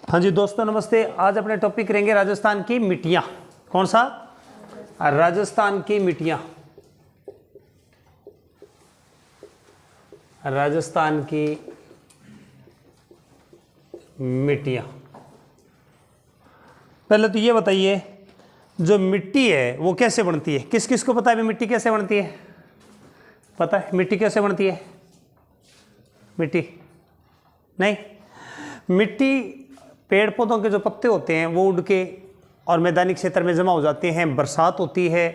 हाँ जी दोस्तों नमस्ते। आज अपने टॉपिक करेंगे राजस्थान की मिट्टियाँ। कौन सा? राजस्थान की मिट्टियाँ। राजस्थान की मिट्टियाँ। पहले तो ये बताइए, जो मिट्टी है वो कैसे बनती है? किस किस को पता है मिट्टी कैसे बनती है? पता है मिट्टी कैसे बनती है? मिट्टी नहीं, मिट्टी पेड़ पौधों के जो पत्ते होते हैं वो उड़ के और मैदानी क्षेत्र में जमा हो जाते हैं। बरसात होती है,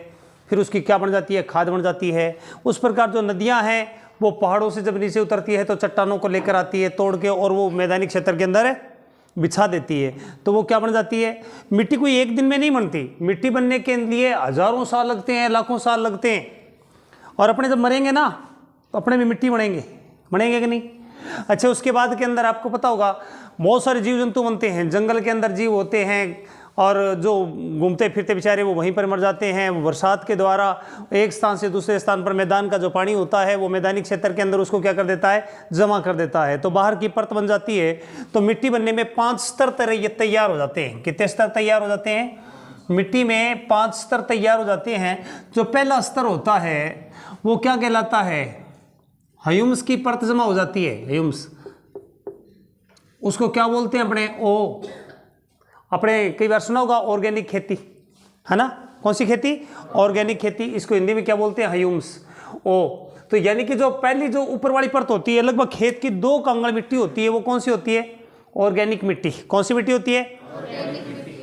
फिर उसकी क्या बन जाती है? खाद बन जाती है। उस प्रकार जो नदियां हैं वो पहाड़ों से जब नीचे उतरती है तो चट्टानों को लेकर आती है तोड़ के, और वो मैदानी क्षेत्र के अंदर बिछा देती है, तो वो क्या बन जाती है? मिट्टी कोई एक दिन में नहीं बनती। मिट्टी बनने के लिए हजारों साल लगते हैं, लाखों साल लगते हैं। और अपने जब मरेंगे ना तो अपने भी मिट्टी बनेंगे कि नहीं? अच्छा, उसके बाद के अंदर आपको पता होगा बहुत सारे जीव जंतु बनते हैं। जंगल के अंदर जीव होते हैं और जो घूमते फिरते बेचारे वो वहीं पर मर जाते हैं। बरसात के द्वारा एक स्थान से दूसरे स्थान पर मैदान का जो पानी होता है वो मैदानी क्षेत्र के अंदर उसको क्या कर देता है? जमा कर देता है, तो बाहर की परत बन जाती है। तो मिट्टी बनने में 5 स्तर तैयार हो जाते हैं। कितने स्तर तैयार हो जाते हैं? मिट्टी में 5 स्तर तैयार हो जाते हैं। जो पहला स्तर होता है वो क्या कहलाता है? ह्यूमस की परत जमा हो जाती है। ह्यूमस, उसको क्या बोलते हैं अपने कई बार सुना होगा ऑर्गेनिक खेती, है ना? कौन सी खेती? ऑर्गेनिक खेती। इसको हिंदी में क्या बोलते हैं? ह्यूमस। तो यानी कि जो पहली जो ऊपर वाली परत होती है, लगभग खेत की 2 कंगल मिट्टी होती है, वो कौन सी होती है? ऑर्गेनिक मिट्टी। कौन सी मिट्टी होती है?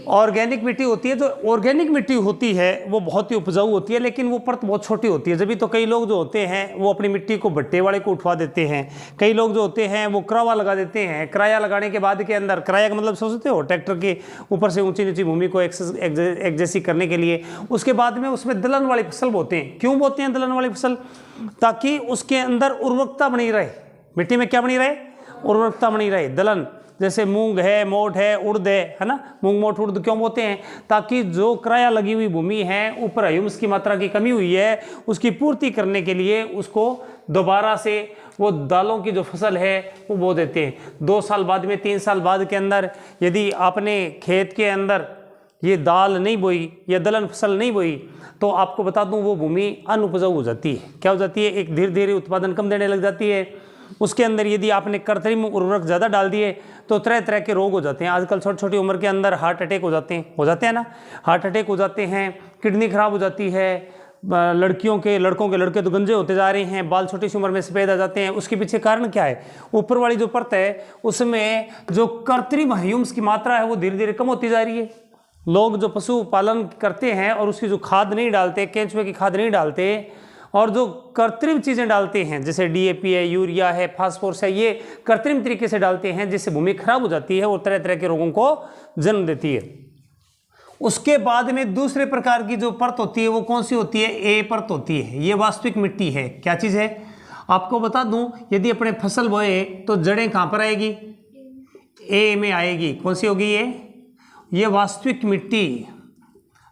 ऑर्गेनिक मिट्टी होती है। जो ऑर्गेनिक मिट्टी होती है वो बहुत ही उपजाऊ होती है, लेकिन वो परत बहुत छोटी होती है। जब तो कई लोग जो होते हैं वो अपनी मिट्टी को भट्टे वाले को उठवा देते हैं। कई लोग जो होते हैं वो करावा लगा देते हैं। कराया लगाने के बाद के अंदर, कराया का मतलब सोचते हो ट्रैक्टर के ऊपर से ऊंची नीची भूमि को एक जैसी करने के लिए, उसके बाद में उसमें दलहन वाली फसल बोते हैं। क्यों बोते हैं दलहन वाली फसल? ताकि उसके अंदर उर्वरकता बनी रहे। मिट्टी में क्या बनी रहे? उर्वरकता बनी रहे। दलहन जैसे मूंग है, मोठ है, उड़द है ना? मूंग मोठ उड़द क्यों बोते हैं? ताकि जो कराया लगी हुई भूमि है, ऊपर ह्यूमस की मात्रा की कमी हुई है, उसकी पूर्ति करने के लिए उसको दोबारा से वो दालों की जो फसल है वो बो देते हैं। 2 साल बाद में, 3 साल बाद के अंदर यदि आपने खेत के अंदर ये दाल नहीं बोई या दलहन फसल नहीं बोई तो आपको बता दूं वो भूमि अनउपजाऊ हो जाती है। क्या हो जाती है? एक धीरे धीरे उत्पादन कम देने लग जाती है। उसके अंदर यदि आपने कृत्रिम उर्वरक ज़्यादा डाल दिए तो तरह तरह के रोग हो जाते हैं। आजकल छोटी छोटी उम्र के अंदर हार्ट अटैक हो जाते हैं ना? हार्ट अटैक हो जाते हैं, किडनी खराब हो जाती है। लड़कों के लड़के तो गंजे होते जा रहे हैं, बाल छोटी सी उम्र में सफ़ेद आ जाते हैं। उसके पीछे कारण क्या है? ऊपर वाली जो परत है उसमें जो कृत्रिम ह्यूमस की मात्रा है वो धीरे धीरे कम होती जा रही है। लोग जो पशु पालन करते हैं और उसकी जो खाद नहीं डालते, केंचुए की खाद नहीं डालते, और जो कृत्रिम चीज़ें डालते हैं जैसे DAP है, यूरिया है, फास्फोरस है, ये कृत्रिम तरीके से डालते हैं जिससे भूमि खराब हो जाती है और तरह तरह के रोगों को जन्म देती है। उसके बाद में दूसरे प्रकार की जो परत होती है वो कौन सी होती है? A परत होती है। ये वास्तविक मिट्टी है। क्या चीज़ है? आपको बता दूं, यदि अपने फसल बोए तो जड़ें कहाँ पर आएगी? A में आएगी। कौन सी होगी ये वास्तविक मिट्टी,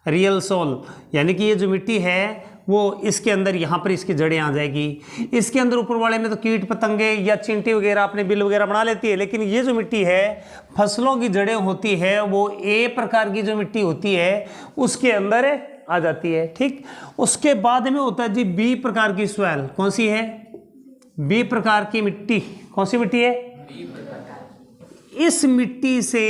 रियल सॉल। यानी कि ये जो मिट्टी है वो इसके अंदर यहाँ पर इसकी जड़ें आ जाएगी। इसके अंदर ऊपर वाले में तो कीट पतंगे या चींटी वगैरह अपने बिल वगैरह बना लेती है, लेकिन ये जो मिट्टी है फसलों की जड़ें होती है वो A प्रकार की जो मिट्टी होती है उसके अंदर आ जाती है। ठीक, उसके बाद में होता है जी B प्रकार की सॉइल। कौन सी है? B प्रकार की मिट्टी। कौन सी मिट्टी है? इस मिट्टी से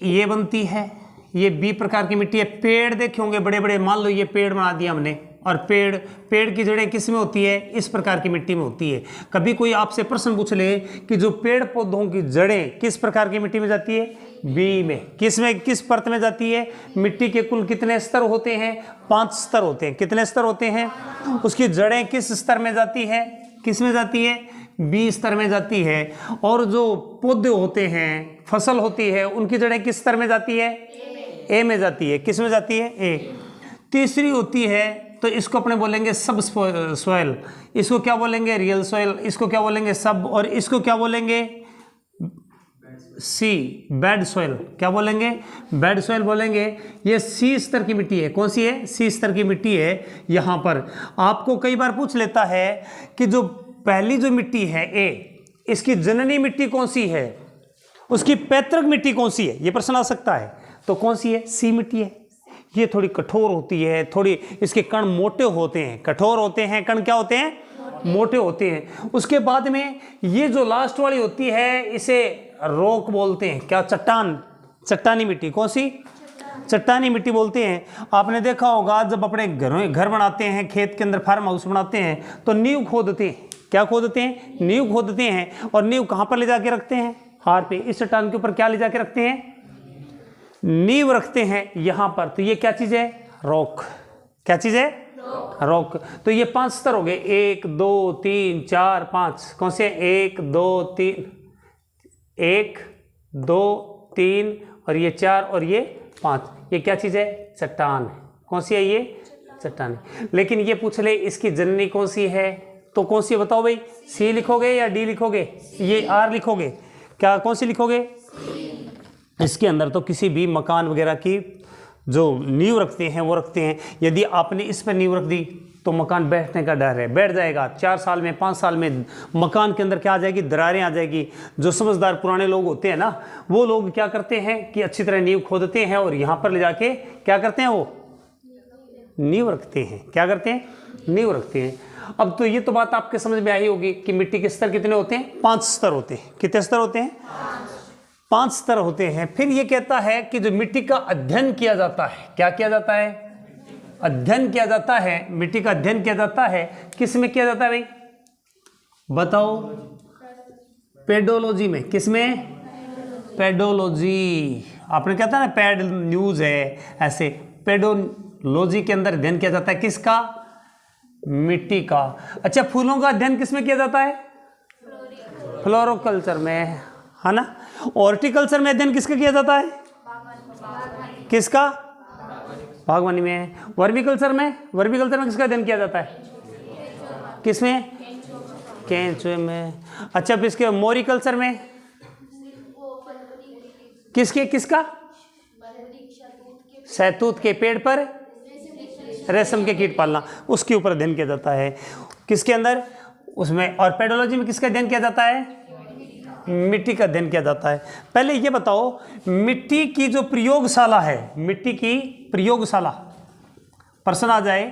ये बनती है, ये B प्रकार की मिट्टी है। पेड़ देखे होंगे बड़े बड़े, मान लो ये पेड़ बना दिया हमने, और पेड़ की जड़ें किस में होती है? इस प्रकार की मिट्टी में होती है। कभी कोई आपसे प्रश्न पूछ ले कि जो पेड़ पौधों की जड़ें किस प्रकार की मिट्टी में जाती है? B में। किस परत में जाती है? मिट्टी के कुल कितने स्तर होते हैं? 5 स्तर होते हैं। कितने स्तर होते हैं? उसकी जड़ें किस स्तर में जाती है? किस में जाती है? B स्तर में जाती है। और जो पौधे होते हैं, फसल होती है, उनकी जड़ें किस स्तर में जाती है? A में जाती है। किस में जाती है? A। तीसरी होती है तो इसको अपने बोलेंगे सब सॉइल, इसको क्या बोलेंगे? रियल सॉइल, इसको क्या बोलेंगे? सब, और इसको क्या बोलेंगे? C, bed soil. क्या बोलेंगे? बेड सॉइल बोलेंगे। ये C स्तर की मिट्टी है। कौन सी है? C स्तर की मिट्टी है। यहाँ पर आपको कई बार पूछ लेता है कि जो पहली जो मिट्टी है A, इसकी जननी मिट्टी कौन सी है? उसकी पैतृक मिट्टी कौन सी है, ये प्रश्न आ सकता है। तो कौन सी है, सी मिट्टी है। ये थोड़ी कठोर होती है, थोड़ी इसके कण मोटे होते हैं, कठोर होते हैं कण, क्या होते हैं, मोटे होते हैं। उसके बाद में ये जो लास्ट वाली होती है इसे रॉक बोलते हैं, क्या, चट्टान, चट्टानी मिट्टी। कौन सी, चट्टानी मिट्टी बोलते हैं। आपने देखा होगा जब अपने घर बनाते हैं, खेत के अंदर फार्म हाउस बनाते हैं तो नींव खोदते हैं, क्या खोदते हैं, नींव खोदते हैं। और नींव कहाँ पर ले जाके रखते हैं, हार पे। इस चट्टान के ऊपर क्या ले जाके रखते हैं, नींव रखते हैं यहाँ पर। तो ये क्या चीज है, रॉक। क्या चीज है, रॉक। तो ये 5 स्तर हो गए, 1 2 3 4 5। कौन से, 1 2 3, 1 2 3 और ये 4 और ये 5। ये क्या चीज है, चट्टान है। कौन सी है ये, चट्टान है। लेकिन ये पूछ ले इसकी जननी कौन सी है, तो कौन सी बताओ भाई, सी लिखोगे या डी लिखोगे, ये आर लिखोगे, क्या कौन सी लिखोगे। इसके अंदर तो किसी भी मकान वगैरह की जो नींव रखते हैं वो रखते हैं। यदि आपने इस पर नींव रख दी तो मकान बैठने का डर है, बैठ जाएगा। 4 साल में 5 साल में मकान के अंदर क्या आ जाएगी, दरारें आ जाएगी। जो समझदार पुराने लोग होते हैं ना, वो लोग क्या करते हैं कि अच्छी तरह नींव खोदते हैं और यहाँ पर ले जाके क्या करते हैं, वो नींव रखते हैं। क्या करते हैं, नींव रखते हैं। अब तो ये तो बात आपके समझ में आई होगी कि मिट्टी के स्तर कितने होते हैं, 5 स्तर होते हैं। कितने स्तर होते हैं, 5 स्तर होते हैं। फिर ये कहता है कि जो मिट्टी का अध्ययन किया जाता है, क्या किया जाता है, अध्ययन किया जाता है। मिट्टी का अध्ययन किया जाता है, किस में किया जाता है भाई, बताओ, पेडोलॉजी में। किस में, पेडोलॉजी। आपने कहता है ना पैड न्यूज है, ऐसे पेडोलॉजी के अंदर अध्ययन किया जाता है, किसका, मिट्टी का। अच्छा, फूलों का अध्ययन किस में किया जाता है, फ्लोरोकल्चर में, है ना। हॉर्टिकल्चर में अध्ययन किसका किया जाता है, किसका, बागवानी में। वर्मीकल्चर में, वर्मीकल्चर में किसका अध्ययन किया जाता है, किसमें, केंचुए में। अच्छा, इसके मोरिकल्चर में किसके, किसका, शहतूत के पेड़ पर रेशम के कीट पालना, उसके ऊपर अध्ययन किया जाता है। किसके अंदर, उसमें। और पेडोलॉजी में किसका अध्ययन किया जाता है, मिट्टी का अध्ययन किया जाता है। पहले ये बताओ, मिट्टी की जो प्रयोगशाला है, मिट्टी की प्रयोगशाला, प्रश्न आ जाए,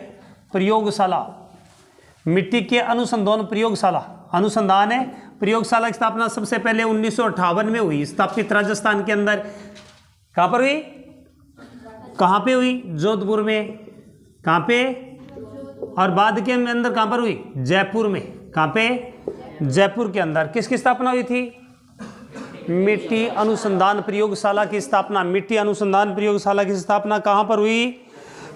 प्रयोगशाला, मिट्टी के अनुसंधान प्रयोगशाला, अनुसंधान है। प्रयोगशाला की स्थापना सबसे पहले 1958 में हुई, स्थापित राजस्थान के अंदर। कहाँ पर हुई, कहाँ पे हुई, जोधपुर में। कहाँ पे, और बाद के अंदर कहाँ पर हुई, जयपुर में। कहाँ पे, जयपुर के अंदर। किसकी स्थापना हुई थी, मिट्टी अनुसंधान प्रयोगशाला की स्थापना। मिट्टी अनुसंधान प्रयोगशाला की स्थापना कहाँ पर हुई,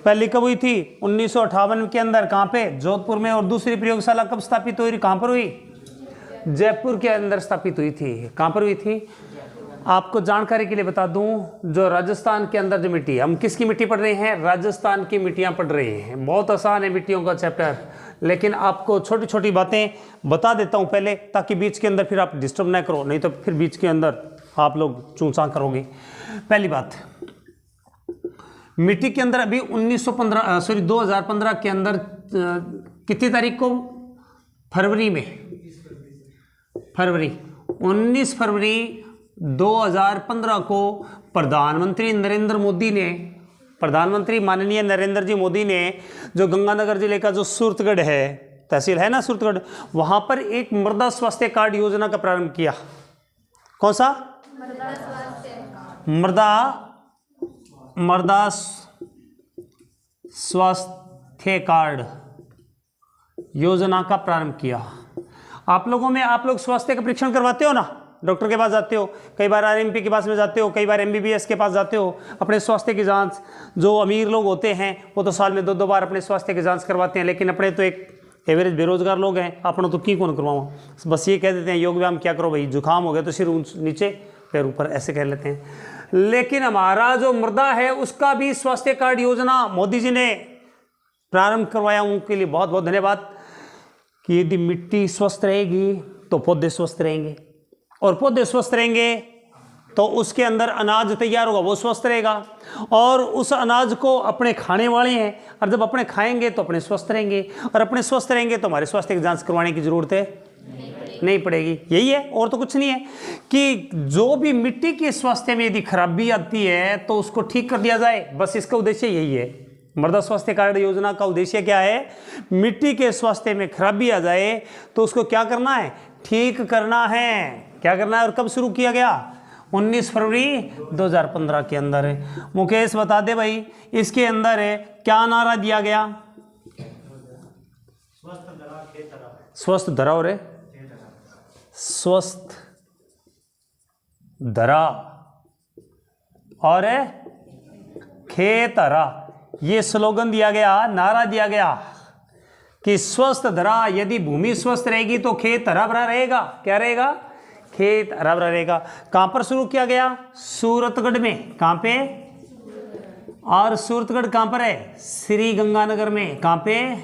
पहली कब हुई थी, 1958 के अंदर। कहाँ पे, जोधपुर में। और दूसरी प्रयोगशाला कब स्थापित हुई, कहाँ पर हुई, जयपुर के अंदर स्थापित हुई थी। कहाँ पर हुई थी, आपको जानकारी के लिए बता दूं, जो राजस्थान के अंदर जो मिट्टी है, हम किसकी मिट्टी पढ़ रहे हैं, राजस्थान की मिट्टियां पढ़ रहे हैं। बहुत आसान है मिट्टियों का चैप्टर, लेकिन आपको छोटी छोटी बातें बता देता हूं पहले, ताकि बीच के अंदर फिर आप डिस्टर्ब ना करो, नहीं तो फिर बीच के अंदर आप लोग चूंचा करोगे। पहली बात, मिट्टी के अंदर अभी 2015 के अंदर कितनी तारीख को, फरवरी में, फरवरी 19 फरवरी 2015 को प्रधानमंत्री नरेंद्र मोदी ने, प्रधानमंत्री माननीय नरेंद्र जी मोदी ने, जो गंगानगर जिले का जो सूरतगढ़ है, तहसील है ना सूरतगढ़, वहां पर एक मृदा स्वास्थ्य कार्ड योजना का प्रारंभ किया। कौन सा, मृदा स्वास्थ्य कार्ड योजना का प्रारंभ किया। आप लोगों में, आप लोग स्वास्थ्य का परीक्षण करवाते हो ना, डॉक्टर के पास जाते हो, कई बार आरएमपी के पास में जाते हो, कई बार एमबीबीएस के पास जाते हो, अपने स्वास्थ्य की जांच। जो अमीर लोग होते हैं वो तो साल में 2-2 बार अपने स्वास्थ्य की जांच करवाते हैं, लेकिन अपने तो एक एवरेज बेरोजगार लोग हैं, अपना तो की कौन करवाओ, बस ये कह देते हैं योग व्यायाम क्या करो भाई, जुकाम हो गया तो सिर नीचे पैर ऊपर, ऐसे कह लेते हैं। लेकिन हमारा जो मृदा है उसका भी स्वास्थ्य कार्ड योजना मोदी जी ने प्रारंभ करवाया, उनके लिए बहुत बहुत धन्यवाद। कि यदि मिट्टी स्वस्थ रहेगी तो पौधे स्वस्थ रहेंगे, और पौधे स्वस्थ रहेंगे तो उसके अंदर अनाज तैयार होगा, वो स्वस्थ रहेगा, और उस अनाज को अपने खाने वाले हैं, और जब अपने खाएंगे तो अपने स्वस्थ रहेंगे, और अपने स्वस्थ रहेंगे तो हमारे स्वास्थ्य की जांच करवाने की जरूरत है नहीं पड़ेगी। यही है, और तो कुछ नहीं है कि जो भी मिट्टी के स्वास्थ्य में यदि खराबी आती है तो उसको ठीक कर दिया जाए, बस इसका उद्देश्य यही है। मृदा स्वास्थ्य कार्ड योजना का उद्देश्य क्या है? मिट्टी के स्वास्थ्य में खराबी आ जाए तो उसको क्या करना है? ठीक करना है। क्या करना है और कब शुरू किया गया? 19 फरवरी 2015 के अंदर है। मुकेश बता दे भाई, इसके अंदर है क्या नारा दिया गया? स्वस्थ धरा और स्वस्थ धरा और खेत हरा, ये स्लोगन दिया गया, नारा दिया गया कि स्वस्थ धरा, यदि भूमि स्वस्थ रहेगी तो खेत हरा भरा रहेगा। क्या रहेगा? खेत हरा भरा रहेगा। कहां पर शुरू किया गया? सूरतगढ़ में। कहां पे? और सूरतगढ़ कहां पर है? श्री गंगानगर में। कहां पे?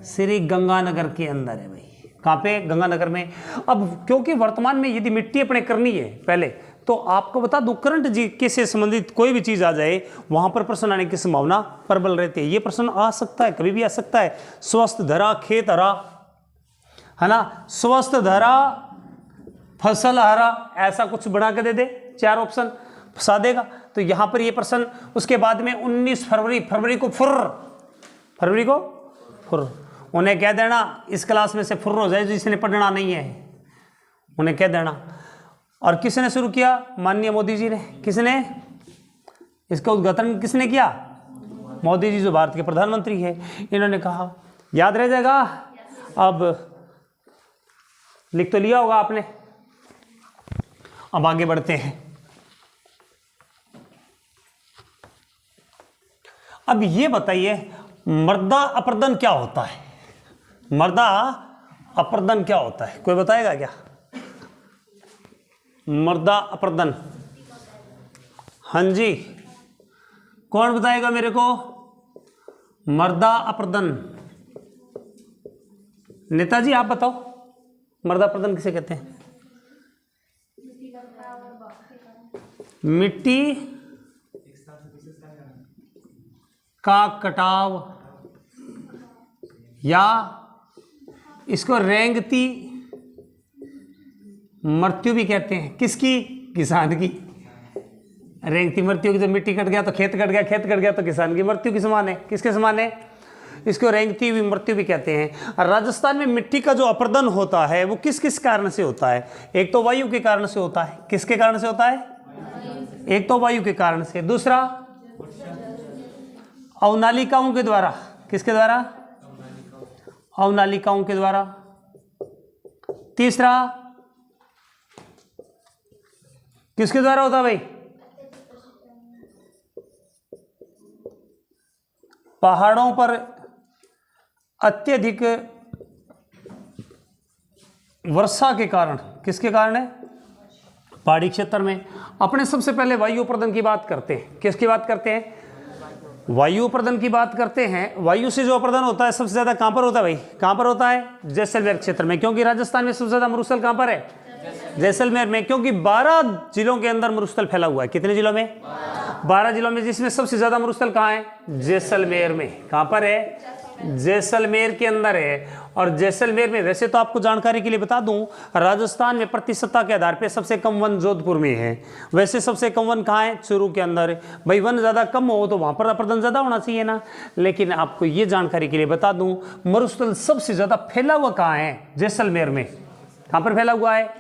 श्री गंगानगर के अंदर है भाई। कहां पे? गंगानगर में। अब क्योंकि वर्तमान में यदि मिट्टी अपने करनी है पहले, तो आपको बता दूं करंट जी के से संबंधित कोई भी चीज आ जाए वहां पर प्रश्न आने की संभावना प्रबल रहती है। ये प्रश्न आ सकता है, कभी भी आ सकता है। स्वस्थ धरा, खेत हरा, है ना, स्वस्थ धरा, फसल हरा, ऐसा कुछ बना के दे दे, 4 ऑप्शन फंसा देगा। तो यहां पर ये प्रश्न, उसके बाद में 19 फरवरी को फुर्र, उन्हें कह देना इस क्लास में से फुर्र हो जाए जिसने पढ़ना नहीं है, उन्हें कह देना। और किसने शुरू किया? माननीय मोदी जी ने। किसने इसका उद्घाटन किसने किया? मोदी जी, जो भारत के प्रधानमंत्री है। इन्होंने कहा, याद रह जाएगा। अब लिख तो लिया होगा आपने। अब आगे बढ़ते हैं। अब ये बताइए मृदा अपरदन क्या होता है? मृदा अपरदन क्या होता है? कोई बताएगा क्या? मृदा अपरदन, हाँ जी, कौन बताएगा मेरे को? मृदा अपरदन, नेताजी आप बताओ, मृदा अपरदन किसे कहते हैं? मिट्टी का कटाव, या इसको रेंगती मृत्यु भी कहते हैं। किसकी? किसान की। रेंगती मृत्यु की, तो मिट्टी कट गया तो खेत कट गया, खेत कट गया तो किसान की मृत्यु के समान है। किसके समान है? इसको रेंगती हुई मृत्यु भी कहते हैं। राजस्थान में मिट्टी का जो अपरदन होता है वो किस किस कारण से होता है? एक तो वायु के कारण से होता है। किसके कारण से होता है? एक तो वायु के कारण से, दूसरा अवनालिकाओं के द्वारा। किसके द्वारा? अवनालिकाओं के द्वारा। तीसरा किसके द्वारा होता है भाई? पहाड़ों पर अत्यधिक वर्षा के कारण। किसके कारण है? पहाड़ी क्षेत्र में। अपने सबसे पहले वायु अपरदन की बात करते हैं। किसकी बात करते हैं? वायु अपरदन की बात करते हैं। वायु से जो अपरदन होता है सबसे ज्यादा कहां पर होता है भाई? कहां पर होता है? जैसलमेर क्षेत्र में। क्योंकि राजस्थान में सबसे ज्यादा मरुस्थल कहां पर है? जैसलमेर में। क्योंकि 12 जिलों के अंदर मरुस्थल फैला हुआ है। कितने जिलों में? 12 जिलों में, जिसमें सबसे ज्यादा मरुस्थल कहां है? जैसलमेर में। कहां पर है? जैसलमेर के अंदर है। और जैसलमेर में, वैसे तो आपको जानकारी के लिए बता दूं, राजस्थान में प्रतिशतता के आधार पे सबसे कम वन जोधपुर में है। वैसे सबसे कम वन कहाँ है? चूरू के अंदर। भाई वन ज़्यादा कम हो तो वहाँ पर अपरदन ज़्यादा होना चाहिए ना। लेकिन आपको ये जानकारी के लिए बता दूं, मरुस्थल सबसे ज़्यादा फैला हुआ कहाँ है? जैसलमेर में। कहाँ पर फैला हुआ है?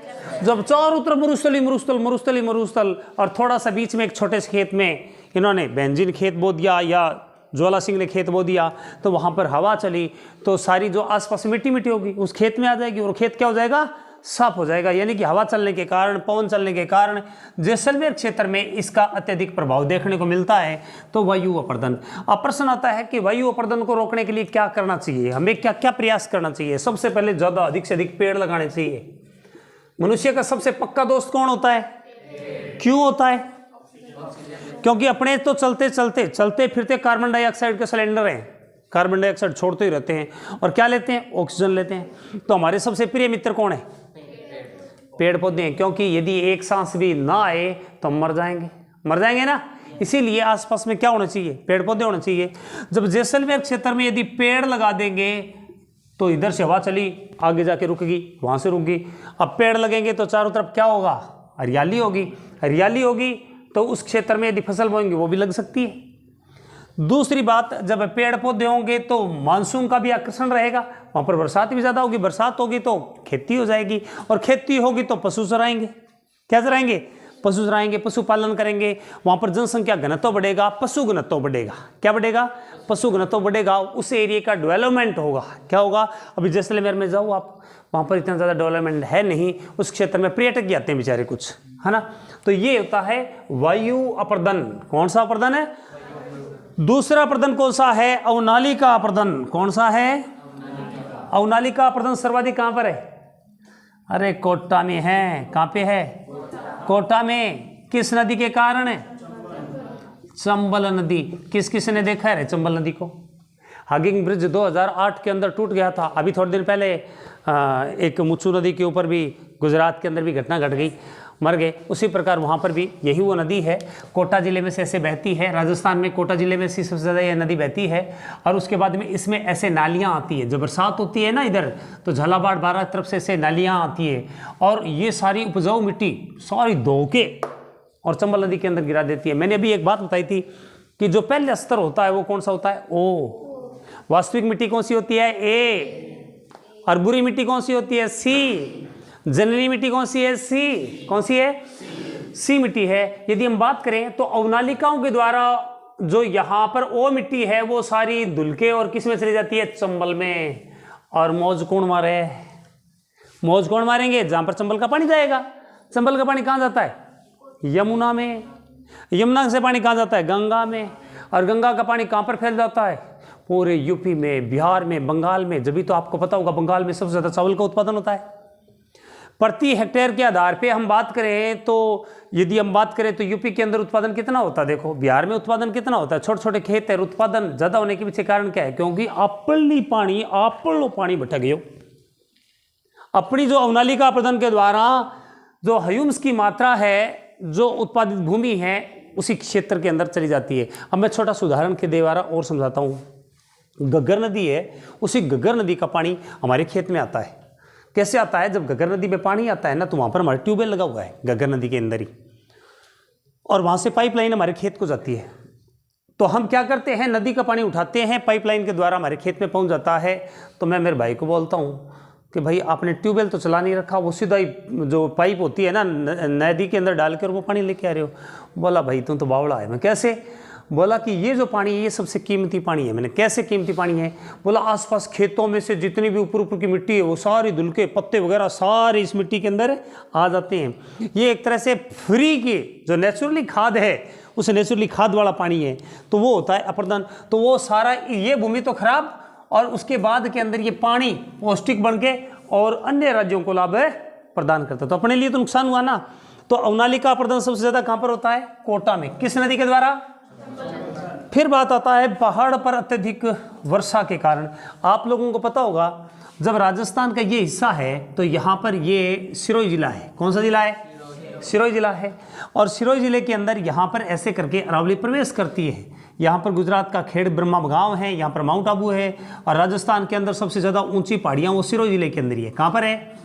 जब चारों तरफ मरुस्थल ही मरुस्थल, मरुस्थल ही मरुस्थल, और थोड़ा सा बीच में एक छोटे से खेत में इन्होंने बेंजीन खेत बो दिया या ज्वाला सिंह ने खेत बो दिया, तो वहाँ पर हवा चली तो सारी जो आसपास मिट्टी मिट्टी होगी उस खेत में आ जाएगी, और खेत क्या हो जाएगा? साफ हो जाएगा। यानी कि हवा चलने के कारण, पवन चलने के कारण जैसलमेर क्षेत्र में इसका अत्यधिक प्रभाव देखने को मिलता है। तो वायु अपरदन। अब प्रश्न आता है कि वायु अपरदन को रोकने के लिए क्या करना चाहिए? हमें क्या क्या प्रयास करना चाहिए? सबसे पहले ज़्यादा अधिक से अधिक पेड़ लगाने चाहिए। मनुष्य का सबसे पक्का दोस्त कौन होता है? क्यों होता है? क्योंकि अपने तो चलते फिरते कार्बन डाइऑक्साइड के सिलेंडर हैं, कार्बन डाइऑक्साइड छोड़ते ही रहते हैं, और क्या लेते हैं? ऑक्सीजन लेते हैं। तो हमारे सबसे प्रिय मित्र कौन है? पेड़ पौधे हैं। क्योंकि यदि एक सांस भी ना आए तो हम मर जाएंगे ना। इसीलिए आसपास में क्या होना चाहिए? पेड़ पौधे होने चाहिए। जब जैसलमेर क्षेत्र में यदि पेड़ लगा देंगे तो इधर से हवा चली, आगे जाके रुक गई, वहाँ से रुक गई। अब पेड़ लगेंगे तो चारों तरफ क्या होगा, हरियाली होगी। हरियाली होगी तो उस क्षेत्र में यदि फसल बोएंगे वो भी लग सकती है। दूसरी बात, जब पेड़ पौधे होंगे तो मानसून का भी आकर्षण रहेगा, वहाँ पर बरसात भी ज़्यादा होगी। बरसात होगी तो खेती हो जाएगी, और खेती होगी तो पशु चराएंगे। क्या चराएंगे, पशु चराएंगे, पशुपालन करेंगे। वहाँ पर जनसंख्या घनत्व बढ़ेगा, पशु घनत्व बढ़ेगा। क्या बढ़ेगा, पशु घनत्व बढ़ेगा। उस एरिया का डेवलपमेंट होगा। क्या होगा, अभी जैसलमेर में जाओ आप, वहाँ पर इतना ज़्यादा डेवलपमेंट है नहीं, उस क्षेत्र में पर्यटक ही आते हैं बेचारे कुछ, है ना। तो ये होता है वायु अपर्दन। कौन सा अपर्दन है, दूसरा अपर्दन कौन सा है, अवनालिका अपर्दन। कौन सा है, अवनालिका अपर्दन सर्वाधिक कहाँ पर है, अरे कोटा में है। कहाँ पे है, कोटा में। किस नदी के कारण है, चंबल नदी। किस किस ने देखा है चंबल नदी को, हागिंग ब्रिज 2008 के अंदर टूट गया था। अभी थोड़े दिन पहले एक मुच्चू नदी के ऊपर भी गुजरात के अंदर भी घटना घट गई, मर गए। उसी प्रकार वहाँ पर भी यही वो नदी है, कोटा ज़िले में से ऐसे बहती है। राजस्थान में कोटा ज़िले में सबसे ज़्यादा यह नदी बहती है। और उसके बाद में इसमें ऐसे नालियाँ आती है, जब बरसात होती है ना इधर, तो झालावाड़ 12 तरफ से ऐसे नालियाँ आती है, और ये सारी उपजाऊ मिट्टी सारी धो के और चंबल नदी के अंदर गिरा देती है। मैंने अभी एक बात बताई थी कि जो पहले स्तर होता है वो कौन सा होता है, ओ। वास्तविक मिट्टी कौन सी होती है, ए। और बुरी मिट्टी कौन सी होती है, सी। जनरली मिट्टी कौन सी है, सी। कौन सी है, सी मिट्टी है। यदि हम बात करें तो अवनालिकाओं के द्वारा जो यहाँ पर ओ मिट्टी है वो सारी धुल के और किस में चली जाती है, चंबल में। और मौज कौन मारे, मौज कौन मारेंगे, जहाँ पर चंबल का पानी जाएगा। चंबल का पानी कहाँ जाता है, यमुना में। यमुना से पानी कहाँ जाता है, गंगा में। और गंगा का पानी कहाँ पर फैल जाता है, पूरे यूपी में, बिहार में, बंगाल में। जब भी तो आपको पता होगा बंगाल में सबसे ज़्यादा चावल का उत्पादन होता है। प्रति हेक्टेयर के आधार पे हम बात करें तो यदि हम बात करें तो यूपी के अंदर उत्पादन कितना होता है, देखो बिहार में उत्पादन कितना होता है, छोटे छोटे खेत है, उत्पादन ज़्यादा होने के पीछे कारण क्या है, क्योंकि आपलो पानी भटक गयो। अपनी जो अवनालिका अपर्दन के द्वारा जो ह्यूमस की मात्रा है, जो उत्पादित भूमि है, उसी क्षेत्र के अंदर चली जाती है। अब मैं छोटा सा उदाहरण के द्वारा और समझाता हूँ। घग्गर नदी है, उसी घग्गर नदी का पानी हमारे खेत में आता है। कैसे आता है, जब घग्गर नदी में पानी आता है ना, तो वहाँ पर हमारे ट्यूबवेल लगा हुआ है घग्गर नदी के अंदर ही, और वहाँ से पाइपलाइन हमारे खेत को जाती है। तो हम क्या करते हैं, नदी का पानी उठाते हैं, पाइपलाइन के द्वारा हमारे खेत में पहुँच जाता है। तो मैं मेरे भाई को बोलता हूँ कि भाई आपने ट्यूबवेल तो चला नहीं रखा, वो सीधा ही जो पाइप होती है ना नदी के अंदर डालकर वो पानी लेके आ रहे हो। बोला भाई तुम तो बावड़ा है। मैं कैसे, बोला कि ये जो पानी है ये सबसे कीमती पानी है। मैंने कैसे कीमती पानी है, बोला आसपास खेतों में से जितनी भी ऊपर ऊपर की मिट्टी है वो सारी धुल के पत्ते वगैरह सारे इस मिट्टी के अंदर आ जाते हैं। ये एक तरह से फ्री की जो नेचुरली खाद है, उस नेचुरली खाद वाला पानी है, तो वो होता है अपर्दन। तो वो सारा, ये भूमि तो खराब, और उसके बाद के अंदर ये पानी पौष्टिक बन के और अन्य राज्यों को लाभ प्रदान करता है। तो अपने लिए तो नुकसान हुआ ना। तो अवनालिका अपर्दन सबसे ज़्यादा कहाँ पर होता है, कोटा में। किस नदी के द्वारा, फिर बात आता है पहाड़ पर अत्यधिक वर्षा के कारण। आप लोगों को पता होगा जब राजस्थान का ये हिस्सा है तो यहाँ पर ये सिरोही जिला है। कौन सा जिला है, सिरोही जिला है। और सिरोही जिले के अंदर यहाँ पर ऐसे करके अरावली प्रवेश करती है। यहाँ पर गुजरात का खेड़ ब्रह्मा गांव है, यहाँ पर माउंट आबू है, और राजस्थान के अंदर सबसे ज़्यादा ऊंची पहाड़ियाँ वो सिरोही जिले के अंदर ही है। कहाँ पर है,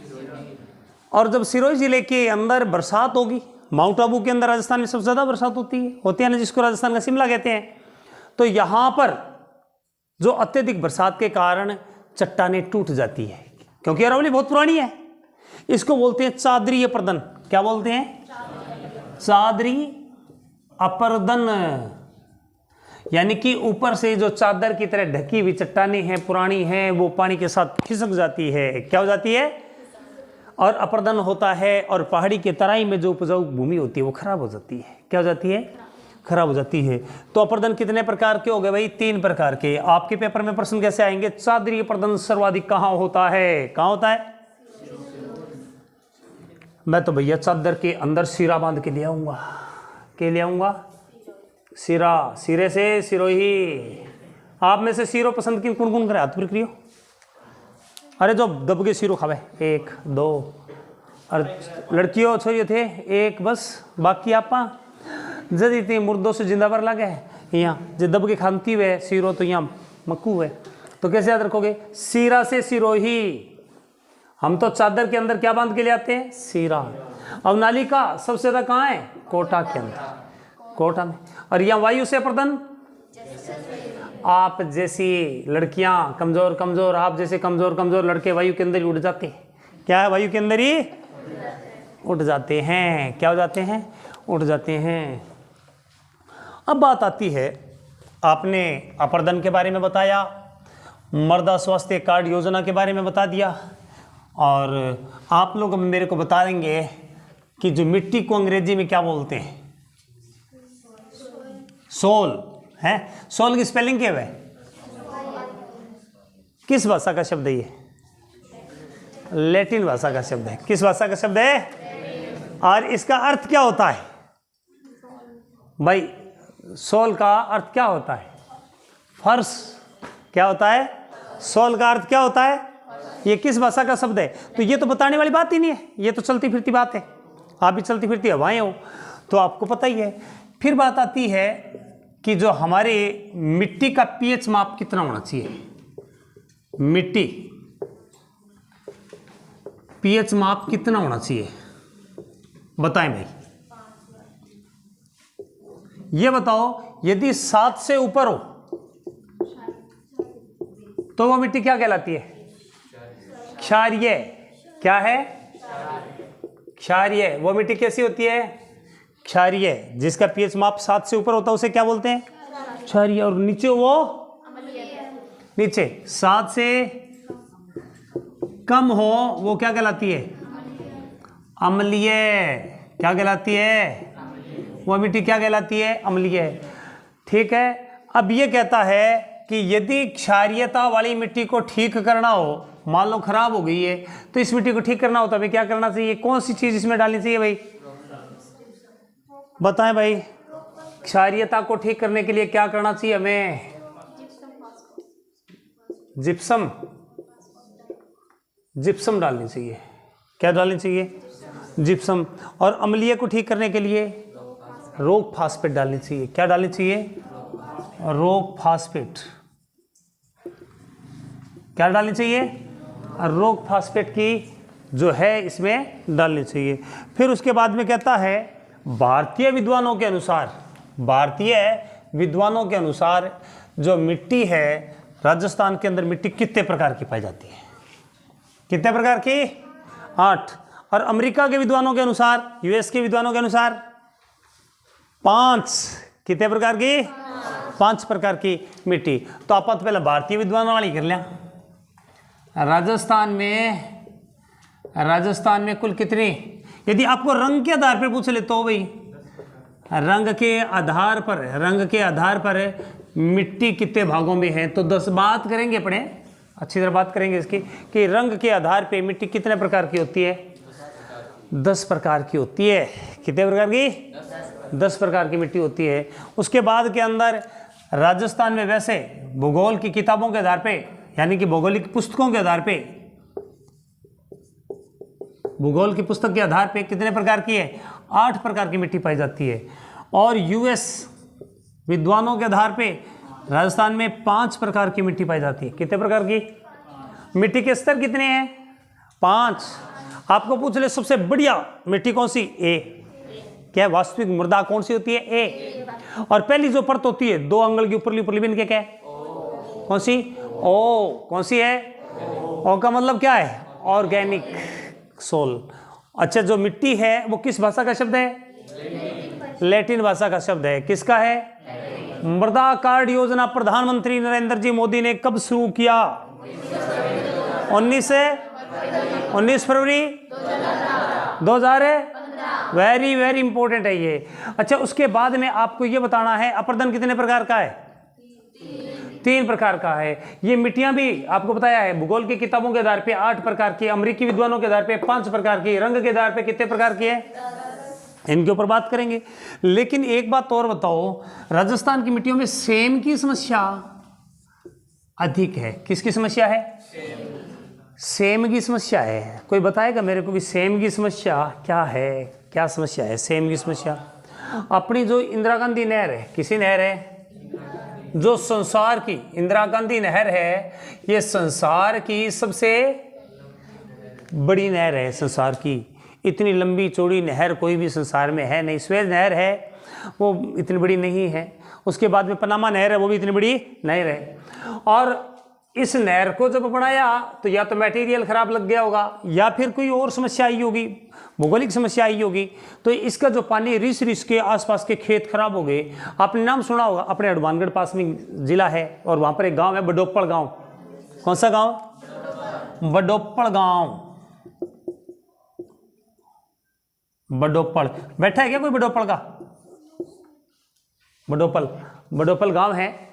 और जब सिरोही जिले के अंदर बरसात होगी, माउंट आबू के अंदर राजस्थान में सबसे ज़्यादा बरसात होती है ना, जिसको राजस्थान का शिमला कहते हैं। तो यहाँ पर जो अत्यधिक बरसात के कारण चट्टानें टूट जाती है, क्योंकि अरावली बहुत पुरानी है। इसको बोलते हैं चादरी अपर्दन। क्या बोलते हैं, चादरी अपर्दन। यानी कि ऊपर से जो चादर की तरह ढकी हुई चट्टानें हैं, पुरानी हैं, वो पानी के साथ खिसक जाती है। क्या हो जाती है, और अपर्दन होता है। और पहाड़ी के तराई में जो उपजाऊ भूमि होती है वो खराब हो जाती है। क्या हो जाती है, खराब हो जाती है। तो अपर्दन कितने प्रकार के हो गए भाई, 3 प्रकार के। आपके पेपर में प्रश्न कैसे आएंगे, चादरी अपर्दन सर्वाधिक कहाँ होता है, कहाँ होता है। मैं तो भैया चादर के अंदर सिरा बांध के ले आऊंगा। के ले आऊंगा, सिरा, सिरे से सिरोही। आप में से सिरो पसंद की कौन कौन करे, हाथ पर करियो। अरे जो दब के सिरो खावे, 1 2, और लड़कियों छोरियो थे 1 बस, बाकी आपा जद इतनी मुर्दों से जिंदा पर लगे यहाँ जो दब के खानती हुए सिरो, तो यहाँ मक्कू है। तो कैसे याद रखोगे? सीरा से सिरोही। हम तो चादर के अंदर क्या बांध के ले आते हैं? सीरा। अब नालिका सबसे ज्यादा कहाँ है? कोटा के अंदर, कोटा में। और यहाँ वायु से अपर्दन, आप जैसी लड़कियां कमजोर कमजोर, आप जैसे कमजोर कमजोर लड़के वायु के अंदर ही उड़ जाते हैं। क्या है? वायु के अंदर ही उड़ जाते हैं। क्या हो जाते हैं? उड़ जाते हैं। अब बात आती है, आपने अपर्दन के बारे में बताया, मृदा स्वास्थ्य कार्ड योजना के बारे में बता दिया, और आप लोग मेरे को बता देंगे कि जो मिट्टी को अंग्रेजी में क्या बोलते हैं? सोल है। सोल की स्पेलिंग क्या है? किस भाषा का शब्द है ये? लैटिन भाषा का शब्द है। किस भाषा का शब्द है? और इसका अर्थ क्या होता है भाई? सोल का अर्थ क्या होता है? फर्श। क्या होता है? सोल का अर्थ क्या होता है? ये किस भाषा का शब्द है? तो ये तो बताने वाली बात ही नहीं है, ये तो चलती फिरती बात है। आप भी चलती फिरती हवाएं हो तो आपको पता ही है। फिर बात आती है कि जो हमारे मिट्टी का पीएच माप कितना होना चाहिए? मिट्टी पीएच माप कितना होना चाहिए? बताएं भाई, ये बताओ। यदि 7 से ऊपर हो तो वो मिट्टी क्या कहलाती है? क्षारीय। क्या है? क्षारीय। वो मिट्टी कैसी होती है? क्षारीय। जिसका पीएच माप 7 से ऊपर होता है उसे क्या बोलते हैं? क्षारीय। और नीचे वो नीचे 7 से कम हो वो क्या कहलाती है? अम्लीय। क्या कहलाती है? वो मिट्टी क्या कहलाती है? अम्लीय। ठीक है। अब ये कहता है कि यदि क्षारीयता वाली मिट्टी को ठीक करना हो, मान लो खराब हो गई है, तो इस मिट्टी को ठीक करना हो तो हमें क्या करना चाहिए? कौन सी चीज इसमें डालनी चाहिए भाई? बताएं भाई, क्षारीयता को ठीक करने के लिए क्या करना चाहिए हमें? जिप्सम। जिप्सम डालनी चाहिए। क्या डालनी चाहिए? जिप्सम। और अम्लीय को ठीक करने के लिए रॉक फास्फेट डालनी चाहिए। क्या डालनी चाहिए? Rock phosphate. क्या डालनी चाहिए? रॉक फास्फेट की जो है इसमें डालनी चाहिए। फिर उसके बाद में कहता है भारतीय विद्वानों के अनुसार, भारतीय विद्वानों के अनुसार जो मिट्टी है राजस्थान के अंदर, मिट्टी कितने प्रकार की पाई जाती है? कितने प्रकार की? 8। और अमेरिका के विद्वानों के अनुसार, यूएस के विद्वानों के अनुसार 5। कितने प्रकार की? 5 प्रकार की मिट्टी। तो आप पहले भारतीय विद्वानों वाली कर लिया। राजस्थान में कुल कितनी? यदि आपको रंग के आधार पर पूछ ले तो भाई, रंग के आधार पर मिट्टी कितने भागों में है, तो 10 बात करेंगे अपने, अच्छी तरह बात करेंगे इसकी कि रंग के आधार पे मिट्टी कितने प्रकार की होती है? 10 प्रकार की होती है। कितने प्रकार की? 10 प्रकार की मिट्टी होती है। उसके बाद के अंदर राजस्थान में वैसे भूगोल की किताबों के आधार पे, यानी कि भौगोलिक पुस्तकों के आधार पे, भूगोल की पुस्तक के आधार पे कितने प्रकार की है? 8 प्रकार की मिट्टी पाई जाती है। और यूएस विद्वानों के आधार पे राजस्थान में 5 प्रकार की मिट्टी पाई जाती है। कितने प्रकार की? मिट्टी के स्तर कितने हैं? 5। आपको पूछ ले सबसे बढ़िया मिट्टी कौन सी? ए। क्या है? वास्तविक मृदा कौन सी होती है? ए। और पहली जो परत होती है 2 अंगुल की ऊपरली ऊपरली बिन के, क्या है? कौन सी? ओ। कौन सी है? ओ का मतलब क्या है? Organic soil. अच्छा, जो मिट्टी है वो किस भाषा का शब्द है? लैटिन भाषा का शब्द है। किसका है? मृदा कार्ड योजना प्रधानमंत्री नरेंद्र जी मोदी ने कब शुरू किया? 19 फरवरी 2000। वेरी वेरी इंपॉर्टेंट है ये। अच्छा, उसके बाद में आपको ये बताना है अपर्दन कितने प्रकार का है? 3 प्रकार का है। ये मिट्टियां भी आपको बताया है भूगोल की किताबों के आधार पे 8 प्रकार की, अमेरिकी विद्वानों के आधार पे 5 प्रकार की, रंग के आधार पे कितने प्रकार की है? इनके ऊपर बात करेंगे। लेकिन एक बात और बताओ, राजस्थान की मिट्टियों में सेम की समस्या अधिक है। किसकी समस्या है? सेम की समस्या है। कोई बताएगा मेरे को भी सेम की समस्या क्या है? क्या समस्या है सेम की समस्या? अपनी जो इंदिरा गांधी नहर है, किसी नहर है? जो संसार की इंदिरा गांधी नहर है, ये संसार की सबसे बड़ी नहर है। संसार की इतनी लंबी चौड़ी नहर कोई भी संसार में है नहीं। स्वेज नहर है, वो इतनी बड़ी नहीं है। उसके बाद में पनामा नहर है, वो भी इतनी बड़ी नहर है। और इस नहर को जब बनाया तो या तो मटेरियल खराब लग गया होगा, या फिर कोई और समस्या आई होगी, भौगोलिक समस्या आई होगी। तो इसका जो पानी रिस रिस के आसपास के खेत खराब हो गए। आपने नाम सुना होगा, अपने हनुमानगढ़ पास में जिला है और वहाँ पर एक गांव है बडोप्पड़ गांव। कौन सा गांव? बडोप्पड़ गांव। बडोप्पड़ बैठा है क्या कोई बडोप्पड़ का? बडोप्पड़ गांव है।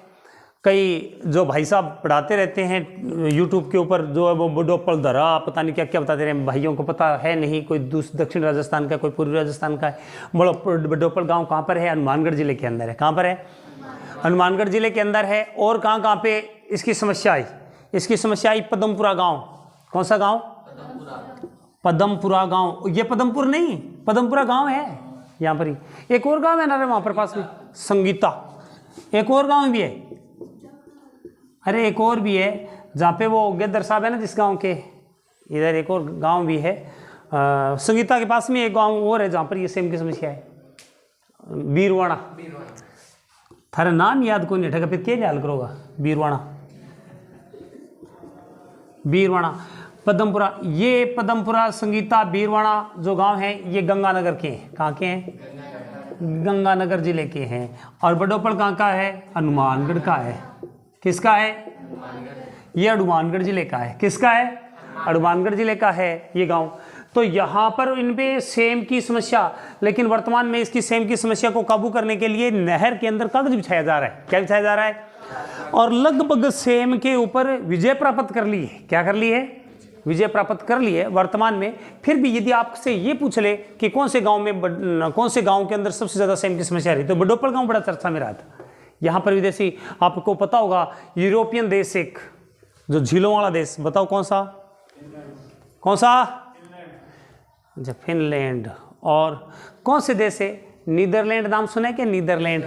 कई जो भाई साहब पढ़ाते रहते हैं यूट्यूब के ऊपर, जो है वो बडोप्पड़ दरा पता नहीं क्या क्या बताते रहे, भाइयों को पता है नहीं, कोई दक्षिण राजस्थान का, कोई पूर्वी राजस्थान का है। बडोप्पड़ गांव कहाँ पर है? हनुमानगढ़ जिले के अंदर है। कहाँ पर है? हनुमानगढ़ जिले के अंदर है। और कहाँ पे इसकी समस्या आई? इसकी समस्या आई पदमपुरा गाँव। कौन सा गाँव? पदमपुरा गाँव। ये पदमपुर नहीं, पदमपुरा गाँव है यहाँ पर ही। एक और गाँव है ना वहाँ पर पास में, संगीता। एक और गाँव भी है, अरे एक और भी है जहाँ पे वो गेदर साहब है ना जिस गांव के, इधर एक और गांव भी है संगीता के पास में। एक गांव और है जहाँ पर ये सेम की समस्या है, बीरवाड़ा। थारा नाम याद को नहीं, फिर क्या याद करोगा? बीरवाड़ा पदमपुरा। ये पदमपुरा, संगीता, बीरवाड़ा जो गांव है ये गंगानगर के हैं। कहाँ के हैं? गंगानगर जिले के हैं। और बडोप्पड़ कहाँ का है? हनुमानगढ़ का है। किसका है? ये हनुमानगढ़ जिले का है। किसका है? हनुमानगढ़ जिले का है ये गांव। तो यहाँ पर इनपे सेम की समस्या, लेकिन वर्तमान में इसकी सेम की समस्या को काबू करने के लिए नहर के अंदर कागज बिछाया जा रहा है। क्या बिछाया जा रहा है? और लगभग सेम के ऊपर विजय प्राप्त कर ली है। क्या कर ली है? विजय प्राप्त कर ली है वर्तमान में। फिर भी यदि आपसे ये पूछ ले कि कौन से गांव में, कौन से गांव के अंदर सबसे ज्यादा सेम की समस्या रही, तो बडोप्पड़ गांव बड़ा चर्चा में रहा था। यहाँ पर विदेशी, आपको पता होगा यूरोपियन देश, एक जो झीलों वाला देश, बताओ कौन सा? कौन सा? अच्छा, फिनलैंड। और कौन से देश है? नीदरलैंड। नाम सुना है क्या? नीदरलैंड।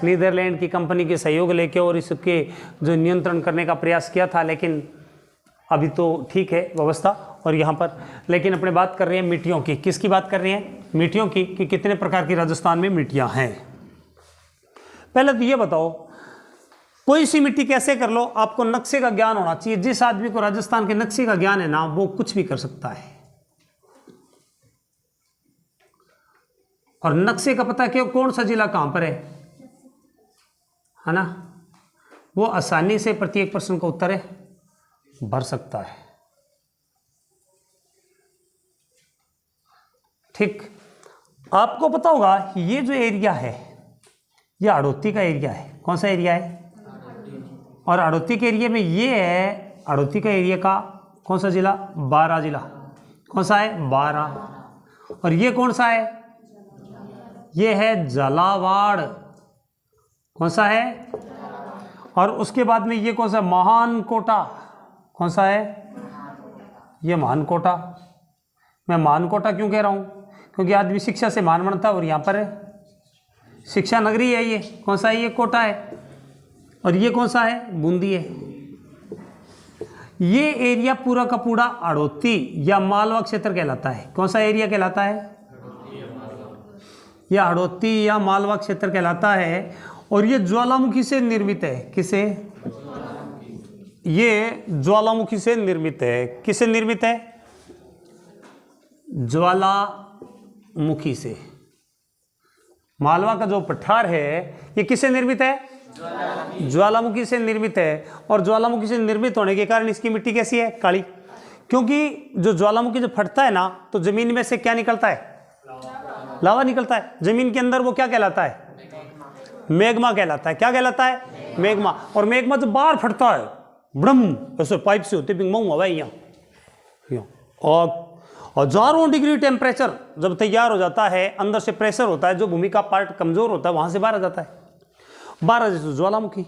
नीदरलैंड की कंपनी के सहयोग लेके और इसके जो नियंत्रण करने का प्रयास किया था, लेकिन अभी तो ठीक है व्यवस्था। और यहाँ पर लेकिन अपने बात कर रहे हैं मिट्टियों की। किसकी बात कर रहे हैं? मिट्टियों की, कि कितने प्रकार की राजस्थान में मिट्टियाँ हैं। पहले तो ये बताओ, कोई सी मिट्टी कैसे कर लो, आपको नक्शे का ज्ञान होना चाहिए। जिस आदमी को राजस्थान के नक्शे का ज्ञान है ना, वो कुछ भी कर सकता है। और नक्शे का पता क्यों, कौन सा जिला कहां पर है ना, वो आसानी से प्रत्येक प्रश्न का उत्तर भर सकता है। ठीक, आपको पता होगा ये जो एरिया है ये हड़ौती का एरिया है। कौन सा एरिया है? और हड़ौती के एरिया में ये है, हड़ौती का एरिया का कौन सा जिला? बारां जिला। कौन सा है? बारां। और ये कौन सा है? ये है झालावाड़। कौन सा है? और उसके बाद में ये कौन सा? महानकोटा। कौन सा है? ये महानकोटा। मैं महानकोटा क्यों कह रहा हूँ? क्योंकि आदमी शिक्षा से मान बनता है और यहाँ पर शिक्षा नगरी है। ये कौन सा है? ये कोटा है। और ये कौन सा है? बूंदी है। ये एरिया पूरा का पूरा हड़ौती या मालवा क्षेत्र कहलाता है। कौन सा एरिया कहलाता है? यह हड़ौती या मालवा क्षेत्र कहलाता है। और ये ज्वालामुखी से निर्मित है। किसे? ये ज्वालामुखी से निर्मित है। किससे निर्मित है? ज्वालामुखी से। मालवा का जो पठार है ये किससे निर्मित है? ज्वालामुखी से निर्मित है। और ज्वालामुखी से निर्मित होने के कारण इसकी मिट्टी कैसी है? काली। क्योंकि जो ज्वालामुखी जब फटता है ना, तो जमीन में से क्या निकलता है? लावा निकलता है। जमीन के अंदर वो क्या कहलाता है? मैग्मा कहलाता है। क्या कहलाता है? मैग्मा। और मैग्मा जब बाहर फटता है, ब्रह्म ऐसे पाइप से होते हवा यहाँ, और हजारों डिग्री टेम्परेचर जब तैयार हो जाता है, अंदर से प्रेशर होता है, जो भूमि का पार्ट कमजोर होता है वहां से बाहर आ जाता है। बाहर जैसे ज्वालामुखी।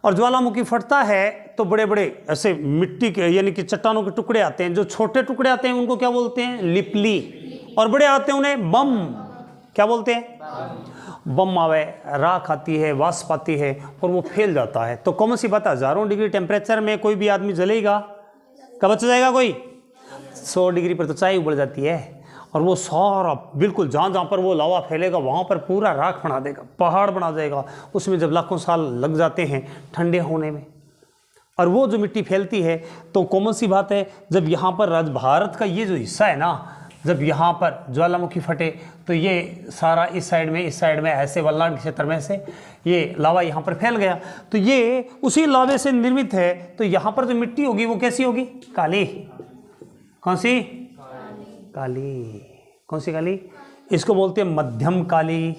और ज्वालामुखी फटता है तो बड़े बड़े ऐसे मिट्टी के यानी कि चट्टानों के टुकड़े आते हैं। जो छोटे टुकड़े आते हैं उनको क्या बोलते हैं? लिपली। और बड़े आते हैं उन्हें बम। क्या बोलते हैं? बम आवे, राख आती है, वाष्प आती है और वो फैल जाता है। तो कौन सी बात, 1000 डिग्री टेम्परेचर में कोई भी आदमी जलेगा, कब बच जाएगा कोई? 100 डिग्री पर तो चाय उबल जाती है और वो सारा बिल्कुल जहाँ जहाँ पर वो लावा फैलेगा वहाँ पर पूरा राख बना देगा, पहाड़ बना देगा। उसमें जब लाखों साल लग जाते हैं ठंडे होने में और वो जो मिट्टी फैलती है, तो कॉमन सी बात है, जब यहाँ पर भारत का ये जो हिस्सा है ना, जब यहाँ पर ज्वालामुखी फटे तो ये सारा इस साइड में ऐसे वलनाड क्षेत्र में से ये लावा यहाँ पर फैल गया, तो ये उसी लावे से निर्मित है। तो यहाँ पर जो मिट्टी होगी वो कैसी होगी? काली। कौन सी? काली। कौन सी काली? इसको बोलते हैं मध्यम काली।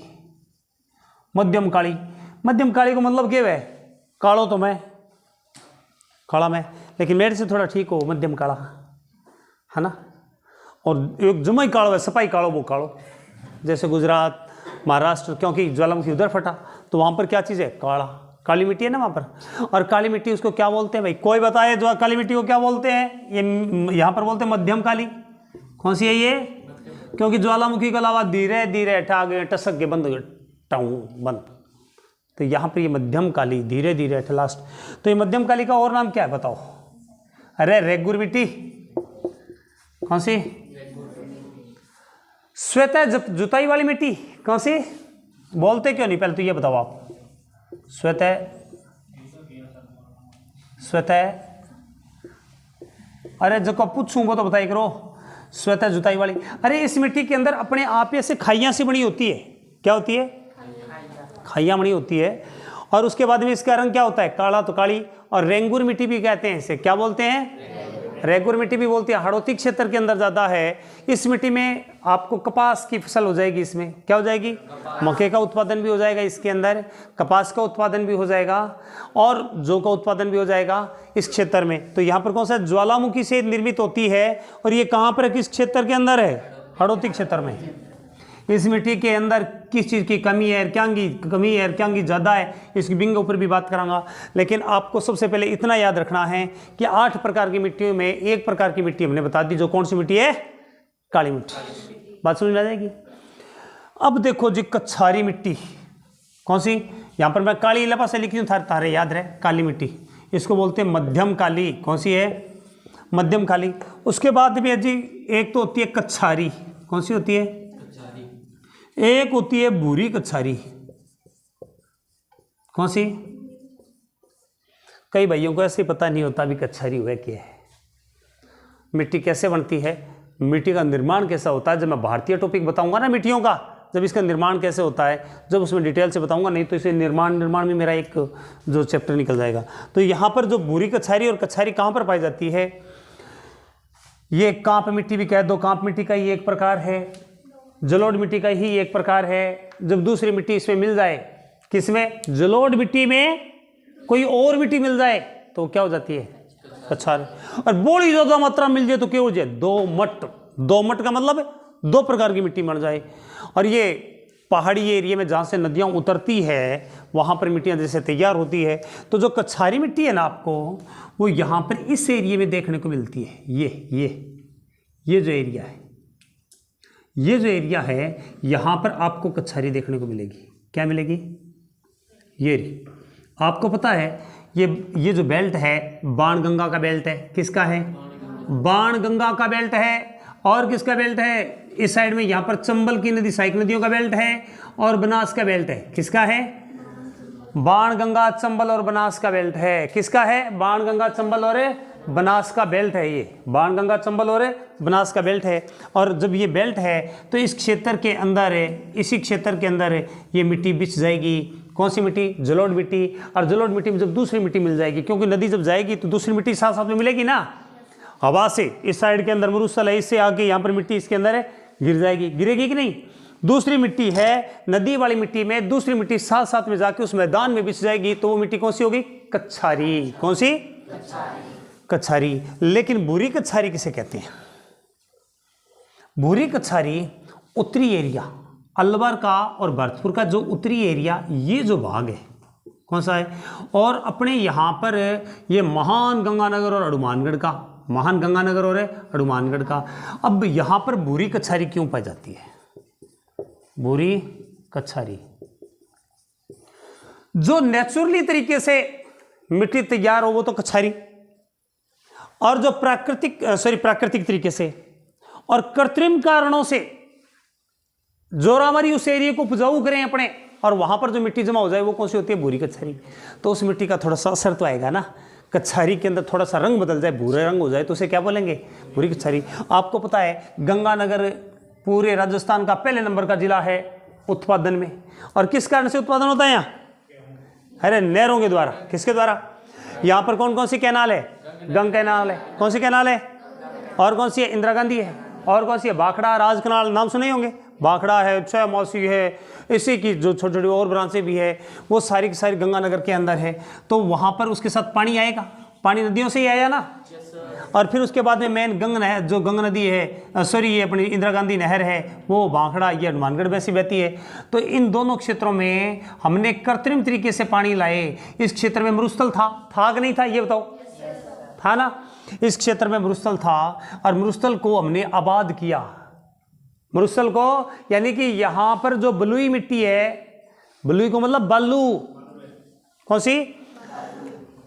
मध्यम काली। मध्यम काली को मतलब क्या है? कालो तो मैं, काला मैं, लेकिन मेरे से थोड़ा ठीक हो, मध्यम काला, है ना। और एक जमाई कालो है, सपाई कालो, वो कालो। जैसे गुजरात, महाराष्ट्र, क्योंकि ज्वालामुखी उधर फटा तो वहाँ पर क्या चीज़ है? काला, काली मिट्टी है ना वहाँ पर। और काली मिट्टी उसको क्या बोलते हैं भाई? कोई बताए जो काली मिट्टी को क्या बोलते हैं? ये यहाँ पर बोलते हैं मध्यम काली। कौन सी है ये? क्योंकि ज्वालामुखी के अलावा धीरे धीरे हटा गए, टसक के बंद हो गए, टाऊ बंद। तो यहाँ पर ये मध्यम काली, धीरे धीरे हट लास्ट। तो ये मध्यम काली का और नाम क्या है बताओ? अरे रेगुर मिट्टी। कौन सी? श्वेत जुताई वाली मिट्टी। कौन सी? बोलते क्यों नहीं पहले तो ये बताओ आप। श्वेत अरे जो को पूछूं वो तो बताइए करो। श्वेत जुताई वाली। अरे इस मिट्टी के अंदर अपने आप से खाइयां सी बनी होती है। क्या होती है? खाइयां बनी होती है। और उसके बाद में इसका रंग क्या होता है? काला तो काली। और रेंगुर मिट्टी भी कहते हैं इसे। क्या बोलते हैं? रेगुर मिट्टी भी बोलती है। हाड़ौती क्षेत्र के अंदर ज़्यादा है। इस मिट्टी में आपको कपास की फसल हो जाएगी। इसमें क्या हो जाएगी? मक्के का उत्पादन भी हो जाएगा इसके अंदर, कपास का उत्पादन भी हो जाएगा और जौ का उत्पादन भी हो जाएगा इस क्षेत्र में। तो यहाँ पर कौन सा? ज्वालामुखी से निर्मित होती है। और ये कहाँ पर है? किस क्षेत्र के अंदर है? हाड़ौती क्षेत्र में। इस मिट्टी के अंदर किस चीज़ की कमी है, क्या की कमी है, क्या की ज़्यादा है, इसकी बिंग ऊपर भी बात करांगा। लेकिन आपको सबसे पहले इतना याद रखना है कि 8 प्रकार की मिट्टियों में एक प्रकार की मिट्टी हमने बता दी, जो कौन सी मिट्टी है? काली मिट्टी। बात समझ में आ जाएगी। अब देखो जी, कछारी मिट्टी। कौन सी? यहाँ पर मैं काली लपा से लिखी हूँ, तारे याद रहे। काली मिट्टी, इसको बोलते हैं मध्यम काली। कौन सी है? मध्यम काली। उसके बाद भी जी एक तो होती है कछारी। कौन सी होती है? एक होती है भूरी कछारी। कौन सी? कई भाइयों को ऐसे पता नहीं होता भी कछारी हुआ क्या है, मिट्टी कैसे बनती है, मिट्टी का निर्माण कैसा होता है। जब मैं भारतीय टॉपिक बताऊंगा ना मिट्टियों का, जब इसका निर्माण कैसे होता है, जब उसमें डिटेल से बताऊंगा, नहीं तो इसे निर्माण में मेरा एक जो चैप्टर निकल जाएगा। तो यहाँ पर जो भूरी कछारी और कछारी कहाँ पर पाई जाती है? ये कांप मिट्टी भी कह दो, कांप मिट्टी का ही एक प्रकार है, जलोढ़ मिट्टी का ही एक प्रकार है। जब दूसरी मिट्टी इसमें मिल जाए, किसमें? जलोढ़ मिट्टी में कोई और मिट्टी मिल जाए तो क्या हो जाती है? कछारी। और बड़ी ज्यादा मात्रा मिल जाए तो क्या हो जाए? दोमट। दोमट का मतलब 2 प्रकार की मिट्टी बन जाए। और ये पहाड़ी एरिया में जहाँ से नदियाँ उतरती है वहाँ पर मिट्टियाँ जैसे तैयार होती है। तो जो कछारी मिट्टी है ना आपको, वो यहाँ पर इस एरिया में देखने को मिलती है। ये जो एरिया है, ये जो एरिया है, यहाँ पर आपको कछारी देखने को मिलेगी। क्या मिलेगी? ये रही। आपको पता है ये जो बेल्ट है बाणगंगा का बेल्ट है। किसका है? बाणगंगा का बेल्ट है। और किसका बेल्ट है? इस साइड में यहाँ पर चंबल की नदी, सहायक नदियों का बेल्ट है। और बनास का बेल्ट है। किसका है? बाणगंगा, चंबल और बनास का बेल्ट है। किसका है? बाणगंगा, चंबल और बनास का बेल्ट है। ये बाणगंगा, चंबल और बनास का बेल्ट है। और जब ये बेल्ट है तो इस क्षेत्र के अंदर है, इसी क्षेत्र के अंदर है, ये मिट्टी बिछ जाएगी। कौन सी मिट्टी? जलोढ़ मिट्टी। और जलोढ़ मिट्टी में जब दूसरी मिट्टी मिल जाएगी, क्योंकि नदी जब जाएगी तो दूसरी मिट्टी साथ साथ में मिलेगी ना, हवा से। इस साइड के अंदर मरुस्थल है, इससे आके यहाँ पर मिट्टी इसके अंदर है, गिर जाएगी। गिरेगी कि नहीं? दूसरी मिट्टी है, नदी वाली मिट्टी में दूसरी मिट्टी साथ साथ में जाके उस मैदान में बिछ जाएगी, तो वो मिट्टी कौन सी होगी? कछारी। कौन सी? कछारी। लेकिन भूरी कछारी किसे कहते हैं? भूरी कछारी उत्तरी एरिया, अलवर का और भरतपुर का जो उत्तरी एरिया, ये जो भाग है, कौन सा है? और अपने यहाँ पर ये महान गंगानगर और हनुमानगढ़ का, महान गंगानगर और हनुमानगढ़ का। अब यहाँ पर भूरी कछारी क्यों पाई जाती है? भूरी कछारी। जो नेचुरली तरीके से मिट्टी तैयार हो वो तो कछारी, और जो प्राकृतिक तरीके से और कृत्रिम कारणों से जोरावरी उस एरिया को उपजाऊ करें अपने, और वहां पर जो मिट्टी जमा हो जाए वो कौन सी होती है? भूरी कछारी। तो उस मिट्टी का थोड़ा सा असर तो आएगा ना, कछारी के अंदर थोड़ा सा रंग बदल जाए, भूरे रंग हो जाए, तो उसे क्या बोलेंगे? भूरी कछारी। आपको पता है गंगानगर पूरे राजस्थान का पहले नंबर का जिला है उत्पादन में, और किस कारण से उत्पादन होता है यहाँ? अरे नहरों के द्वारा। किसके द्वारा? यहाँ पर कौन कौन सी कैनाल है? गंगा कैनाल है। कौन सी कैनाल है? और कौन सी है? इंदिरा गांधी है। और कौन सी है? भाखड़ा, राज कैनाल, नाम सुने होंगे। भाखड़ा है, छह मौसी है, इसी की जो छोटी छोटी और ब्रांचें भी है, वो सारी की सारी गंगानगर के अंदर है। तो वहाँ पर उसके साथ पानी आएगा, पानी नदियों से ही आया ना। और फिर उसके बाद में मेन गंगा नहर, जो गंगा नदी है, ये अपनी इंदिरा गांधी नहर है, वो भाखड़ा, ये हनुमानगढ़ में से बहती है। तो इन दोनों क्षेत्रों में हमने कृत्रिम तरीके से पानी लाए। इस क्षेत्र में मरुस्थल था कि नहीं था? ये बताओ। था ना। इस क्षेत्र में मरुस्थल था, और मरुस्थल को हमने आबाद किया। मरुस्थल को, यानी कि यहां पर जो बलुई मिट्टी है, बलुई को मतलब बालू, कौन सी?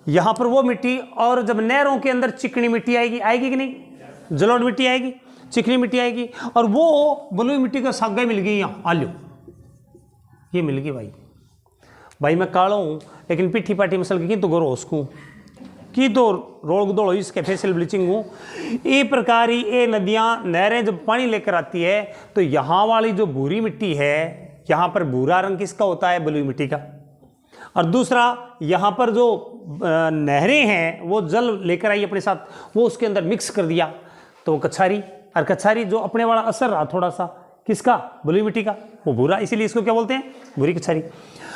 यहां पर वो मिट्टी, और जब नहरों के अंदर चिकनी मिट्टी आएगी कि नहीं? जलोढ़ मिट्टी आएगी, चिकनी मिट्टी आएगी, और वो बलुई मिट्टी का सागा मिल गई यहाँ। आलू ये मिल गई भाई मैं कालो हूँ, लेकिन पिट्ठी पाटी मसल की तो गोरो उसको की तो रोल दौड़ इसके फेशियल ब्लीचिंग हूँ। ये प्रकार ही ये नदियाँ, नहरें जब पानी लेकर आती है, तो यहाँ वाली जो भूरी मिट्टी है, यहाँ पर भूरा रंग किसका होता है? बलुई मिट्टी का। और दूसरा, यहाँ पर जो नहरें हैं वो जल लेकर आई अपने साथ, वो उसके अंदर मिक्स कर दिया, तो वो कछारी। और कछारी जो अपने वाला असर रहा थोड़ा सा, किसका? बलुई मिट्टी का, वो भूरा, इसीलिए इसको क्या बोलते हैं? भूरी कछारी।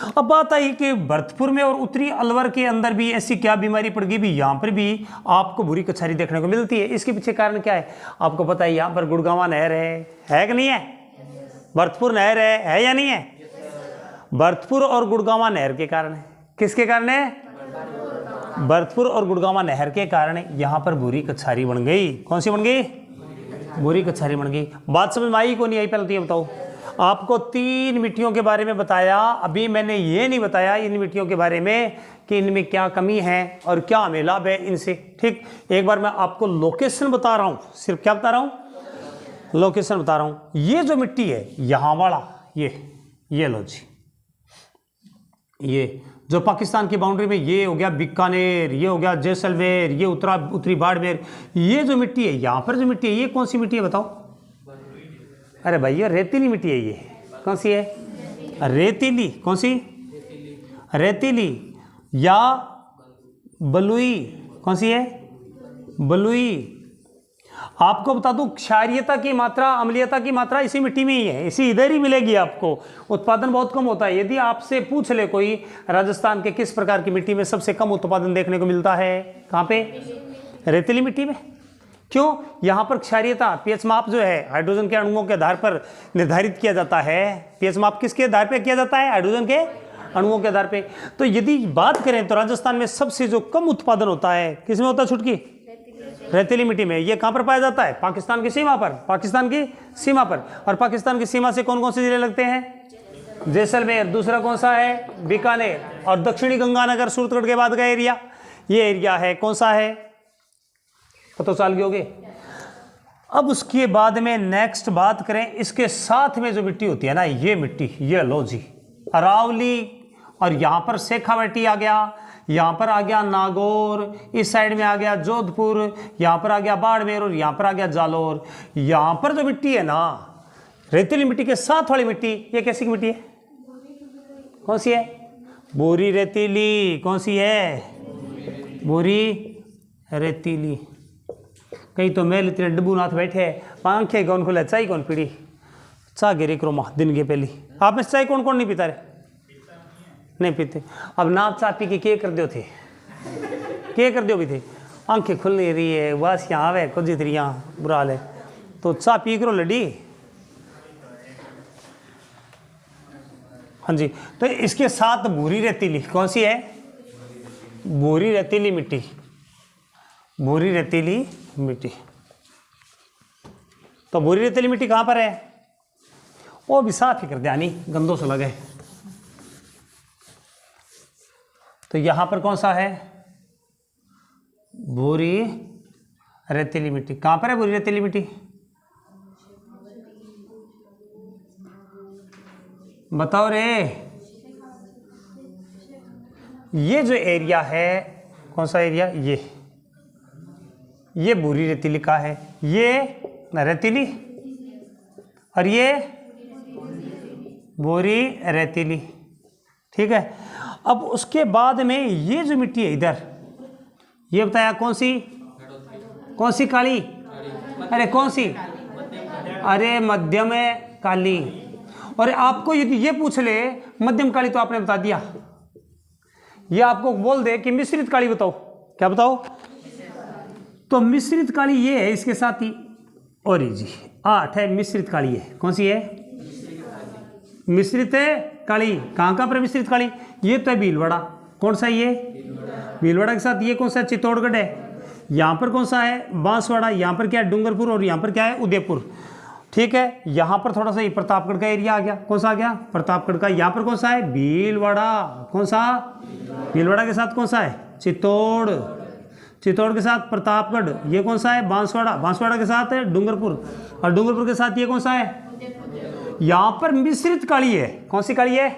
अब बात आई कि भरतपुर में और उत्तरी अलवर के अंदर भी ऐसी क्या बीमारी पड़ गई भी, यहाँ पर भी आपको भूरी कछारी देखने को मिलती है। इसके पीछे कारण क्या है? आपको पता है, यहाँ पर गुड़गांवा नहर है कि नहीं है? भरतपुर नहर है या नहीं है? भरतपुर और गुड़गांवा नहर के कारण है। किसके कारण है? भरतपुर और गुड़गांवा नहर के कारण यहाँ पर भूरी कछारी बन गई। कौन सी बन गई? भूरी कछारी बन गई। बात समझ में आई को नहीं आई? पहले तो ये बताओ। आपको 3 मिट्टियों के बारे में बताया, अभी मैंने ये नहीं बताया इन मिट्टियों के बारे में कि इनमें क्या कमी है और क्या हमें लाभ है इनसे। ठीक, एक बार मैं आपको लोकेशन बता रहा हूँ, सिर्फ क्या बता रहा हूँ? लोकेशन बता रहा हूँ। ये जो मिट्टी है यहाँ वाला, ये लो जी, ये जो पाकिस्तान की बाउंड्री में, ये हो गया बीकानेर, ये हो गया जैसलमेर, ये उत्तरी बाड़मेर। ये जो मिट्टी है, यहाँ पर जो मिट्टी है, ये कौन सी मिट्टी है बताओ? अरे भाई ये रेतीली मिट्टी है। ये कौन सी है? रेतीली। कौन सी? रेतीली या बलुई। कौन सी है? बलुई। आपको बता दूं, क्षारीयता की मात्रा, अम्लीयता की मात्रा इसी मिट्टी में ही है, इसी इधर ही मिलेगी आपको। उत्पादन बहुत कम होता है। यदि आपसे पूछ ले कोई राजस्थान के किस प्रकार की मिट्टी में सबसे कम उत्पादन देखने को मिलता है, कहाँ पे? रेतीली मिट्टी में। क्यों? यहाँ पर क्षारीयता, पीएच माप जो है हाइड्रोजन के अणुओं के आधार पर निर्धारित किया जाता है। पीएच माप किसके आधार पर किया जाता है? हाइड्रोजन के अणुओं के आधार पे। तो यदि बात करें तो राजस्थान में सबसे जो कम उत्पादन होता है किसमें होता है? छुटकी रेतीली मिट्टी में। ये कहाँ पर पाया जाता है? पाकिस्तान की सीमा पर। पाकिस्तान की सीमा पर। और पाकिस्तान की सीमा से कौन कौन से जिले लगते हैं? जैसलमेर। दूसरा कौन सा है? बीकानेर। और दक्षिणी गंगानगर, सूरतगढ़ के बाद का एरिया, ये एरिया है कौन सा है? तो साल की होगी। अब उसके बाद में नेक्स्ट बात करें, इसके साथ में जो मिट्टी होती है ना, ये मिट्टी, ये लो जी, अरावली, और यहाँ पर शेखावाटी आ गया, यहाँ पर आ गया नागौर, इस साइड में आ गया जोधपुर, यहाँ पर आ गया बाड़मेर, और यहाँ पर आ गया जालोर। यहाँ पर जो मिट्टी है ना, रेतीली मिट्टी के साथ वाली मिट्टी, ये कैसी की मिट्टी है? कौन सी है? भूरी रेतीली। कौन सी है? भूरी रेतीली। कहीं तो मेल इतने डब्बूनाथ बैठे, आंखें कौन खुले, चाय कौन पीड़ी? चाह गिरी क्रोमा दिन के पहली। आप में चाय कौन कौन नहीं पीता रहे? नहीं पीते। अब नाप चाह पी के क्या कर दो थे? क्या कर दो भी थे? आंखें खुल नहीं रही है, बस यहाँ आवे कुछ इतरियाँ बुरा हाल है, तो चाह पी करो लड़ी। हाँ जी। तो इसके साथ भूरी रेतीली, कौन सी है? भूरी रेतीली मिट्टी। भूरी रेतीली मिट्टी। तो भूरी रेतीली मिट्टी कहाँ पर है? वो भी साफ ही कर दिया, नहीं गंदों से लगे। तो यहां पर कौन सा है? भूरी रेतीली मिट्टी। कहां पर है भूरी रेतीली मिट्टी? बताओ रे। ये जो एरिया है, कौन सा एरिया? ये भूरी रेतीली का है, ये रेतीली, और ये भूरी रेतीली। ठीक है। अब उसके बाद में ये जो मिट्टी है इधर, ये बताया कौन सी? कौन सी काली? अरे कौन सी? अरे मध्यम काली। और आपको यदि ये पूछ ले मध्यम काली, तो आपने बता दिया। ये आपको बोल दे कि मिश्रित काली बताओ, क्या बताओ? तो मिश्रित काली ये है इसके साथ ही, और जी 8 है मिश्रित काली है। कौन सी है? मिश्रित काली। कहाँ पर मिश्रित काली? ये तो है भीलवाड़ा। कौन सा ये? भीलवाड़ा के साथ ये कौन सा? चित्तौड़गढ़ है। यहाँ पर कौन सा है? बांसवाड़ा। यहाँ पर क्या है? डूंगरपुर। और यहाँ पर क्या है? उदयपुर। ठीक है। यहाँ पर थोड़ा सा ये प्रतापगढ़ का एरिया आ गया। कौन सा आ गया? प्रतापगढ़ का। यहाँ पर कौन सा है? भीलवाड़ा। कौन सा? भीलवाड़ा के साथ कौन सा है? चित्तौड़। चित्तौड़ के साथ प्रतापगढ़। ये कौन सा है? बांसवाड़ा। बांसवाड़ा के साथ है डूंगरपुर। और डूंगरपुर के साथ ये कौन सा है? यहाँ पर मिश्रित काली है। कौन सी काली है?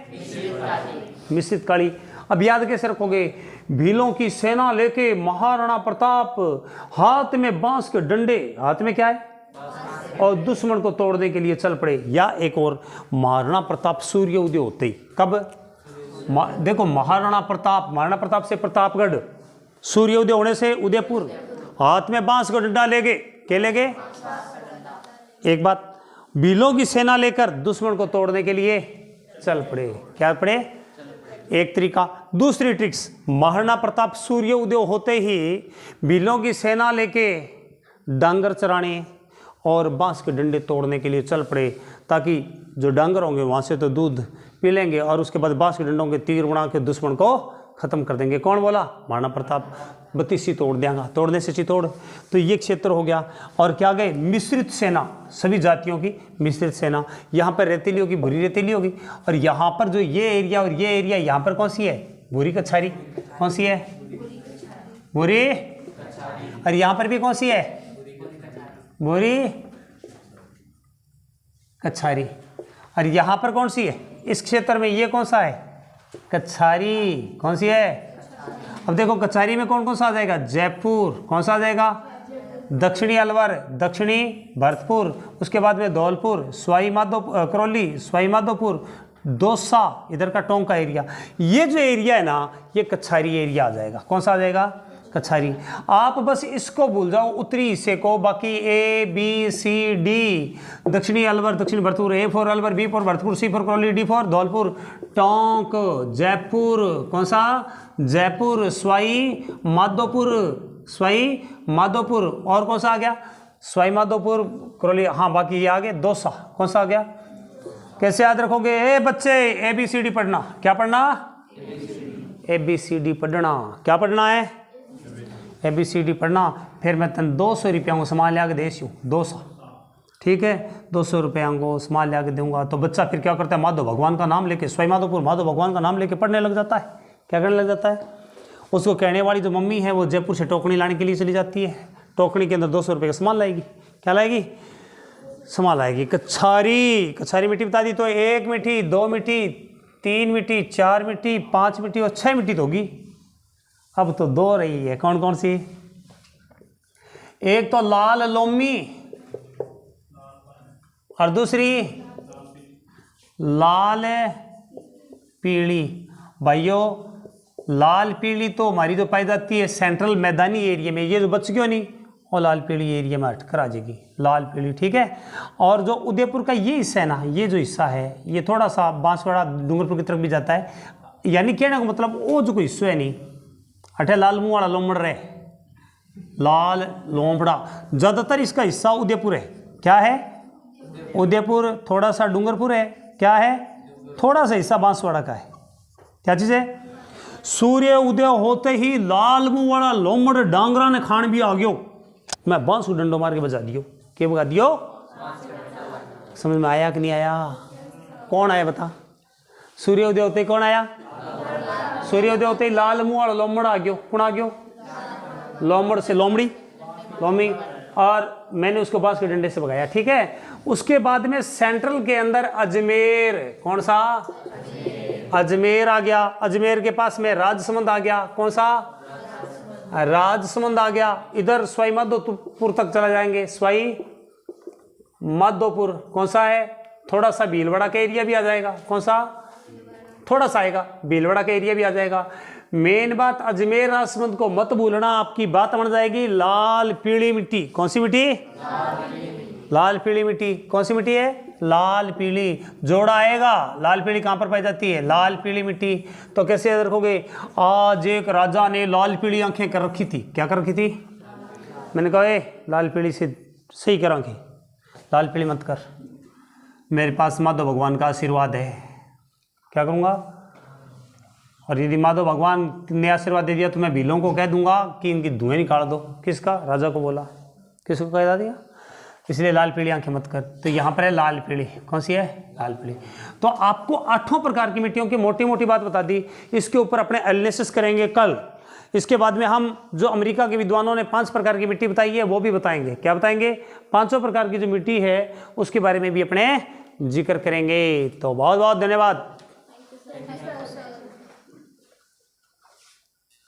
मिश्रित काली। अब याद कैसे रखोगे? भीलों की सेना लेके महाराणा प्रताप हाथ में बांस के डंडे, हाथ में क्या है? और दुश्मन को तोड़ने के लिए चल पड़े। या एक और, महाराणा प्रताप सूर्य उदय होते ही, कब? देखो महाराणा प्रताप से प्रतापगढ़, सूर्योदय होने से उदयपुर, हाथ में बांस का डंडा लेके, क्या लेके? एक बात, भीलों की सेना लेकर दुश्मन को तोड़ने के लिए चल पड़े। क्या पड़े? एक तरीका। दूसरी ट्रिक्स, महाराणा प्रताप सूर्य उदय होते ही भीलों की सेना लेके डांगर चराने और बांस के डंडे तोड़ने के लिए चल पड़े, ताकि जो डांगर होंगे वहाँ से तो दूध पी लेंगे और उसके बाद बांस के डंडों के तीर उड़ा के दुश्मन को खत्म कर देंगे। कौन बोला? महाराणा प्रताप। 32 तोड़ देंगे, तोड़ने से चित्तौड़। तो ये क्षेत्र हो गया। और क्या गए? मिश्रित सेना, सभी जातियों की मिश्रित सेना। यहाँ पर रेतीली होगी, भूरी रेतीली होगी। और यहाँ पर जो ये एरिया और ये एरिया, यहाँ पर कौन सी है? भूरी कछारी। कौन सी है? भूरी। और यहाँ पर भी कौन सी है? भूरी कछारी। और यहाँ पर कौन सी है? इस क्षेत्र में ये कौन सा है? कछारी। कौन सी है? अब देखो कछारी में कौन कौन सा आ जाएगा? जयपुर। कौन सा आ जाएगा? दक्षिणी अलवर, दक्षिणी भरतपुर, उसके बाद में धौलपुर, सवाई माधोपुर, करौली, सवाई माधोपुर, दौसा, इधर का टोंक का एरिया। ये जो एरिया है ना, ये कछारी एरिया आ जाएगा। कौन सा आ जाएगा? कछारी। आप बस इसको भूल जाओ, उत्तरी हिस्से को, बाकी ए बी सी डी, दक्षिणी अलवर, दक्षिणी Bharatpur, A for Alwar, B for Bharatpur, C for Karauli, D for Dholpur, Tonk, Jaipur. कौन सा? जयपुर, सवाई माधोपुर, सवाई माधोपुर। और कौन सा आ गया? सवाई माधोपुर, करौली। हाँ, बाकी ये आ गए। दौसा। कौन सा आ गया? कैसे याद रखोगे? ए बच्चे, ए बी सी डी पढ़ना। क्या पढ़ना? ए बी सी डी पढ़ना। क्या पढ़ना है? ए बी सी डी पढ़ना। फिर मैं तन 200 रुपया को सामान लिया के दे सी 200। ठीक है, 200 रुपया को सामान लिया के दूंगा। तो बच्चा फिर क्या करता है? माधव भगवान का नाम लेके, सवाई माधोपुर माधव भगवान का नाम लेके पढ़ने लग जाता है। क्या करने लग जाता है? उसको कहने वाली जो मम्मी है वो जयपुर से टोकनी लाने के लिए चली जाती है। टोकनी के अंदर 200 रुपये का सामान लाएगी। क्या लाएगी? सामान लाएगी। कछारी। कछारी मिट्टी बता दी। तो 1 मिट्टी, 2 मिट्टी, 3 मिट्टी, 4 मिट्टी, 5 मिट्टी और 6 मिट्टी तो होगी। अब तो 2 रही है। कौन कौन सी? एक तो लाल लोमी और दूसरी लाल पीली। भाइयों, लाल पीली तो हमारी जो पाई जाती है सेंट्रल मैदानी एरिया में, ये जो बच क्यों नहीं, और लाल पीली एरिया में हटकर आ जाएगी लाल पीली। ठीक है। और जो उदयपुर का ये हिस्सा है ना, ये जो हिस्सा है ये थोड़ा सा बांसवाड़ा डूंगरपुर की तरफ भी जाता है। यानी कहने का मतलब वो जो कोई हिस्सा है नहीं, अठे लाल मुँह वाला लोमड़ रहे, लाल लोमड़ा। ज़्यादातर इसका हिस्सा उदयपुर है। क्या है? उदयपुर। थोड़ा सा डूंगरपुर है। क्या है? थोड़ा सा हिस्सा बांसवाड़ा का है। क्या चीज़ है? सूर्य उदय होते ही लाल मुँह वाला लोमड़ डांगरा ने खान भी आ गयो। मैं बांसु डंडो मार के बजा दियो। क्या बजा दियो? समझ में आया कि नहीं आया? कौन आया बता? सूर्योदय होते ही कौन आया? सूर्योदय होते ही लाल मुंह और लोमड़ आ गयो। कौन आ गयो? लोमड़ से लोमड़ी, लोमी, और मैंने उसको बांस के डंडे से भगाया। ठीक है। उसके बाद में सेंट्रल के अंदर अजमेर, कौन सा? अजमेर आ गया। अजमेर के पास में राजसमंद आ गया। कौन सा? राजसमंद आ गया। इधर सवाई माधोपुर तक चला जाएंगे। सवाई माधोपुर कौन सा है? थोड़ा सा भीलवाड़ा का एरिया भी आ जाएगा। कौन सा? थोड़ा सा आएगा, भीलवाड़ा का एरिया भी आ जाएगा। मेन बात, अजमेर राजसमंद को मत भूलना, आपकी बात बन जाएगी लाल पीली मिट्टी। कौन सी मिट्टी? लाल पीली मिट्टी। कौन सी मिट्टी है? लाल पीली। जोड़ा आएगा, लाल पीली कहां पर पाई जाती है? लाल पीली मिट्टी। तो कैसे याद रखोगे? आज एक राजा ने लाल पीली आंखें कर रखी थी। क्या कर रखी थी? मैंने कहा लाल पीली से सही कर आंखें, लाल पीली मत कर, मेरे पास माधव भगवान का आशीर्वाद है। क्या करूँगा? और यदि माधव भगवान ने आशीर्वाद दे दिया तो मैं भीलों को कह दूंगा कि इनकी धुएं निकाल दो। किसका? राजा को बोला। किसको कह दिया? इसलिए लाल पीली आंखें मत कर। तो यहाँ पर है लाल पीली। कौन सी है? लाल पीली। तो आपको 8 प्रकार की मिट्टियों की मोटी मोटी बात बता दी। इसके ऊपर अपने एनालिसिस करेंगे कल। इसके बाद में हम जो अमेरिका के विद्वानों ने 5 प्रकार की मिट्टी बताई है वो भी बताएंगे। क्या बताएंगे? 5 प्रकार की जो मिट्टी है उसके बारे में भी अपने जिक्र करेंगे। तो बहुत बहुत धन्यवाद।